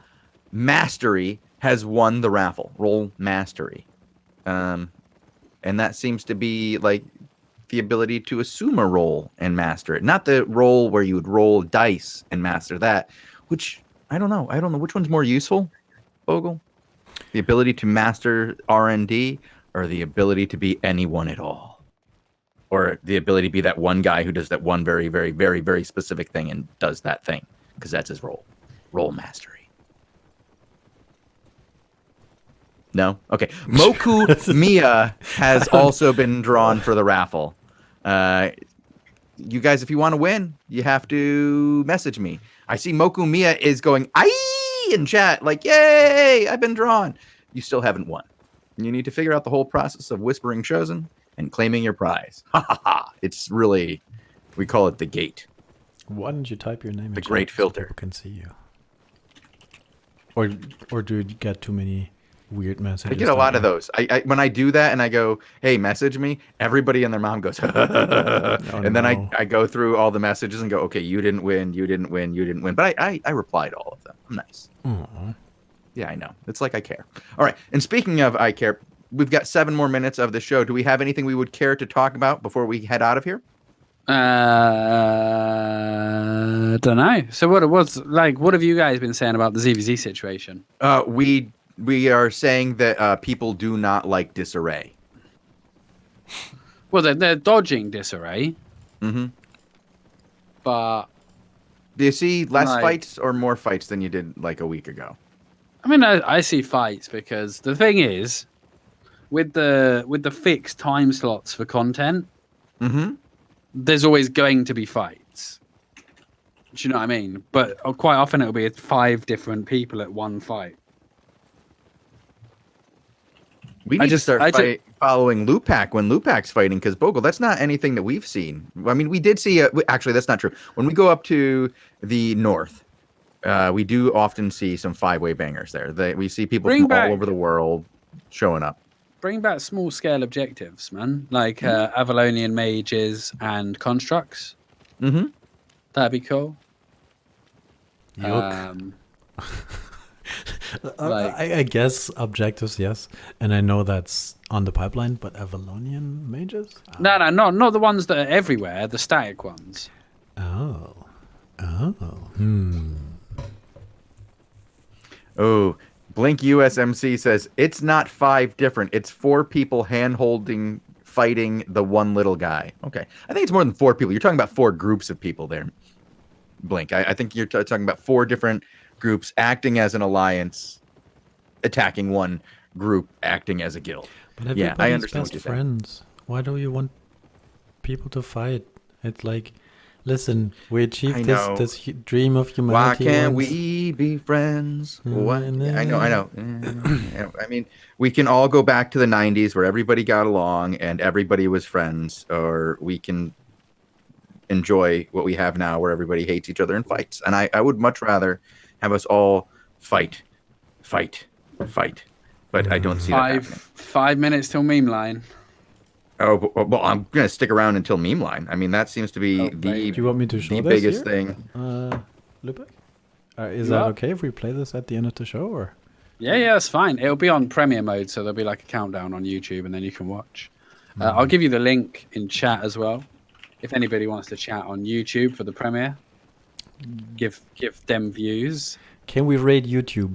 Mastery has won the raffle. Roll Mastery. And that seems to be like the ability to assume a roll and master it. Not the roll where you would roll dice and master that, which I don't know. Which one's more useful, Bogul? The ability to master R&D or the ability to be anyone at all? Or the ability to be that one guy who does that one very, very, very, very specific thing and does that thing because that's his role. Roll Mastery. No? Okay. Moku Mia has also been drawn for the raffle. You guys, if you want to win, you have to message me. I see Moku Mia is going, aye, in chat, like, yay, I've been drawn. You still haven't won. You need to figure out the whole process of whispering Shozen and claiming your prize. Ha ha ha. It's really, we call it the gate. Why don't you type your name? The great filter. So people can see you. Or do you get too many weird messages? I get a lot of those. I when I do that and I go, hey, message me, everybody and their mom goes, and then I go through all the messages and go, okay, you didn't win. But I reply to all of them. I'm nice. Aww. Yeah, I know. It's like I care. All right. And speaking of I care, we've got 7 more minutes of the show. Do we have anything we would care to talk about before we head out of here? Don't know. So what have you guys been saying about the ZVZ situation? We are saying that people do not like disarray. Well, they're dodging disarray. Mm-hmm. But do you see less fights or more fights than you did like a week ago? I mean, I see fights because the thing is, with the fixed time slots for content, mm-hmm. there's always going to be fights. Do you know what I mean? But quite often it'll be 5 different people at one fight. We need to start following Lewpac when Lewpac's fighting, because Bogul, that's not anything that we've seen. I mean, we did see actually, that's not true. When we go up to the north, we do often see some 5-way bangers there. We see people from all over the world showing up. bring back small scale objectives, man. Like Avalonian mages and constructs. Mm-hmm. That'd be cool. Yuck. Like, I guess objectives, yes, and I know that's on the pipeline. But Avalonian mages? no, not the ones that are everywhere. The static ones. Oh. Oh, Blink USMC says it's not 5 different. It's 4 people hand-holding, fighting the one little guy. Okay, I think it's more than 4 people. You're talking about 4 groups of people there, Blink. I think you're talking about 4 different groups acting as an alliance, attacking one group acting as a guild. But Yeah, I understand best what you're saying. friends. Why do you want people to fight? It's like, listen, we I achieved know. this dream of Why humanity. can't once. we be friends? What? Mm, I know. I mean, we can all go back to the 90s where everybody got along and everybody was friends, or we can enjoy what we have now where everybody hates each other and fights. And I would much rather have us all fight. But I don't see that happening. 5 minutes till meme line. Oh, well, I'm going to stick around until meme line. I mean, that seems to be Do you want me to show the this biggest here? thing. Lewpac? Is Yeah. that okay if we play this at the end of the show, or? Yeah, that's fine. It'll be on premiere mode, so there'll be like a countdown on YouTube, and then you can watch. I'll give you the link in chat as well. If anybody wants to chat on YouTube for the premiere, give them views. Can we raid YouTube?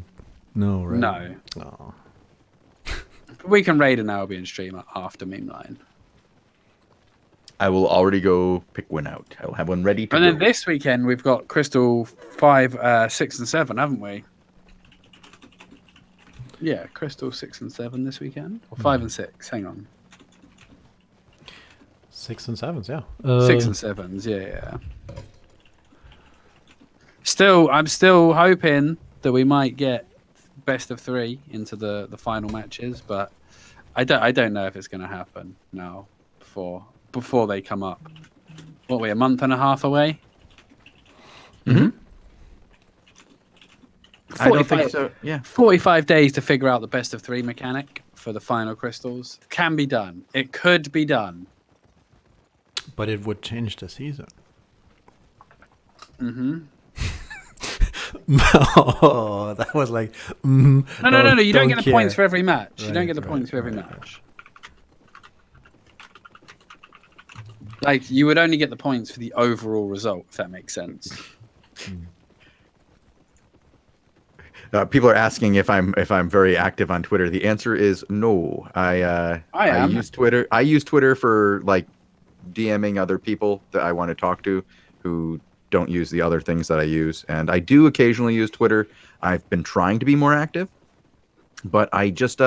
No, right? No, Oh. we can raid an Albion streamer after meme line. I will already go pick one out. I will have one ready to And then go. this weekend we've got Crystal 5, 6, and 7, haven't we? Yeah, Crystal 6 and 7 this weekend, or 5 and 6. Hang on, 6 and 7s, yeah. 6 and 7s. Yeah. I'm still hoping that we might get best of 3 into the final matches, but I don't know if it's going to happen now before they come up. What, we're a month and a half away? Mm-hmm. I don't 45 think so. Yeah. 45 days to figure out the best of 3 mechanic for the final crystals. Can be done. It could be done. But it would change the season. Mm-hmm. Oh, that was like. No. You don't get the care. points for every match. You don't Right, get the right, points for every right, match. Like, you would only get the points for the overall result, if that makes sense. People are asking if I'm very active on Twitter. The answer is no. I am. use Twitter. I use Twitter for like DMing other people that I want to talk to who don't use the other things that I use. And I do occasionally use Twitter. I've been trying to be more active, but I just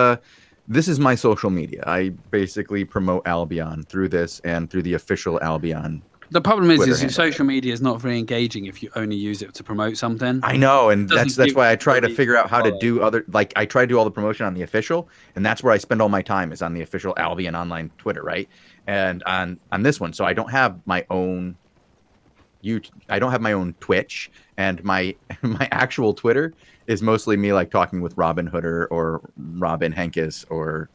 this is my social media. I basically promote Albion through this and through the official Albion. The problem is Twitter your handle. social media is not very engaging if you only use it to promote something. I know, and Doesn't that's give why I try to anybody figure out how to follow. do other, like I try to do all the promotion on the official, and that's where I spend all my time is on the official Albion Online Twitter, right? And on this one, so I don't have my own I don't have my own Twitch, and my actual Twitter is mostly me like talking with Robin Hooder or Robin Henkes or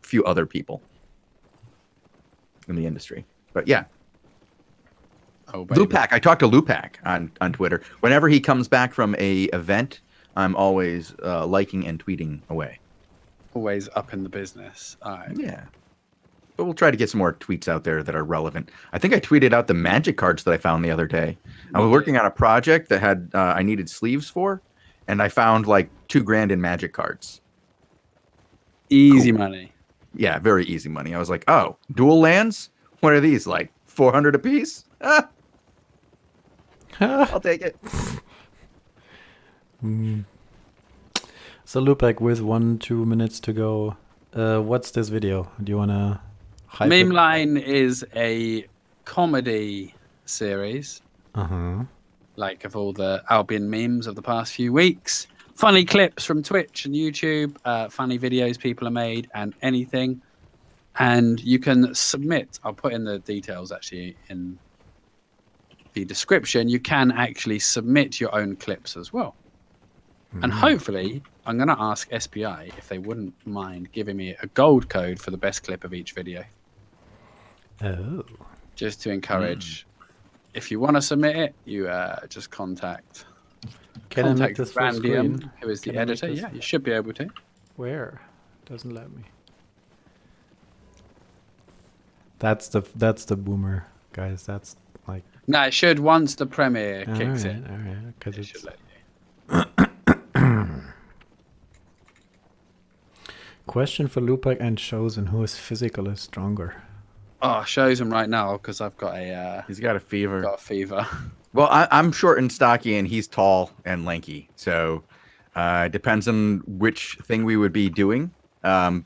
few other people in the industry. But yeah. Oh, baby. Lewpac. I talk to Lewpac on Twitter. Whenever he comes back from a event, I'm always liking and tweeting away. Always up in the business. All right. Yeah. But we'll try to get some more tweets out there that are relevant. I think I tweeted out the magic cards that I found the other day. I was working on a project that had I needed sleeves for, and I found like $2,000 in magic cards. Easy Cool. money. Yeah, very easy money. I was like, oh, dual lands? What are these? Like 400 a piece? Ah, I'll take it. So Lewpac, with 1-2 minutes to go, what's this video? Do you wanna hype Meme it? Line is a comedy series, like of all the Albion memes of the past few weeks. Funny clips from Twitch and YouTube, funny videos people have made, and anything. And you can submit. I'll put in the details actually in the description. You can actually submit your own clips as well. And hopefully I'm going to ask SPI if they wouldn't mind giving me a gold code for the best clip of each video. Oh. Just to encourage. If you want to submit it, you just contact Can I make this full Randium, screen? who is the Can I make editor. this- Yeah, you should be able to. Where? Doesn't let me. That's the boomer, guys. That's like. No, it should once the premiere kicks in. All right, because It it's. should let you. Question for Lewpac and Shozen: who is physically stronger? Oh, shows him right now because I've got a He's got a fever. fever. Well, I'm short and stocky, and he's tall and lanky. So it depends on which thing we would be doing. I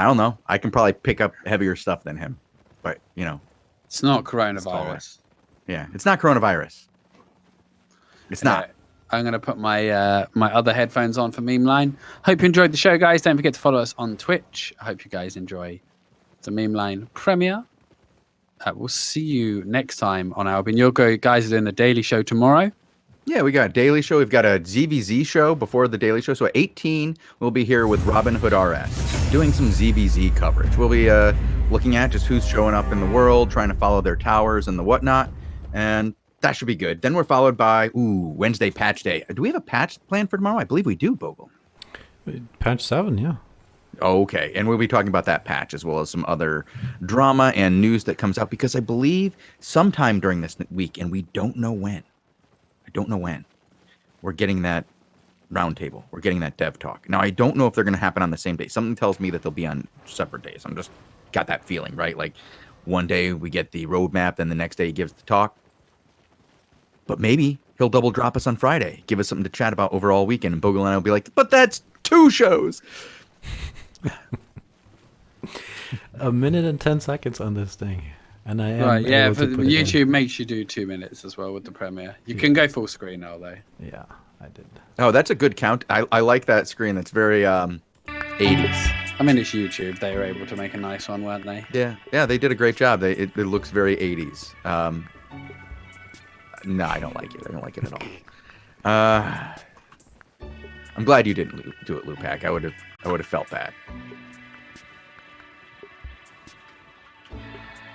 don't know. I can probably pick up heavier stuff than him, but It's not coronavirus. yeah, it's not coronavirus. It's not. I'm going to put my my other headphones on for Meme Line. Hope you enjoyed the show, guys. Don't forget to follow us on Twitch. I hope you guys enjoy the Meme Line premiere. We'll see you next time on Albion. You'll go, guys, are doing the daily show tomorrow. Yeah, we got a daily show. We've got a ZVZ show before the daily show. So at 18, we'll be here with Robin Hood RS doing some ZVZ coverage. We'll be looking at just who's showing up in the world, trying to follow their towers and the whatnot. And that should be good. Then we're followed by, Wednesday patch day. Do we have a patch planned for tomorrow? I believe we do, Bogul. Patch 7, yeah. Okay, and we'll be talking about that patch as well as some other drama and news that comes out because I believe sometime during this week, and we don't know when. I don't know when. We're getting that roundtable. We're getting that dev talk. Now, I don't know if they're going to happen on the same day. Something tells me that they'll be on separate days. I'm just got that feeling, right? Like one day we get the roadmap, then the next day he gives the talk. But maybe he'll double drop us on Friday, give us something to chat about over all weekend, and Bogul and I will be like, but that's 2 shows. A minute and 10 seconds on this thing, and I am Right, yeah, able for to put it in. YouTube makes you do 2 minutes as well with the premiere. You can go full screen now, though. Yeah, I did. Oh, that's a good count. I like that screen. That's very 80s. I mean, it's YouTube. They were able to make a nice one, weren't they? Yeah, they did a great job. It looks very 80s. No, I don't like it. I don't like it at all. I'm glad you didn't do it, Lewpac. I would have felt bad.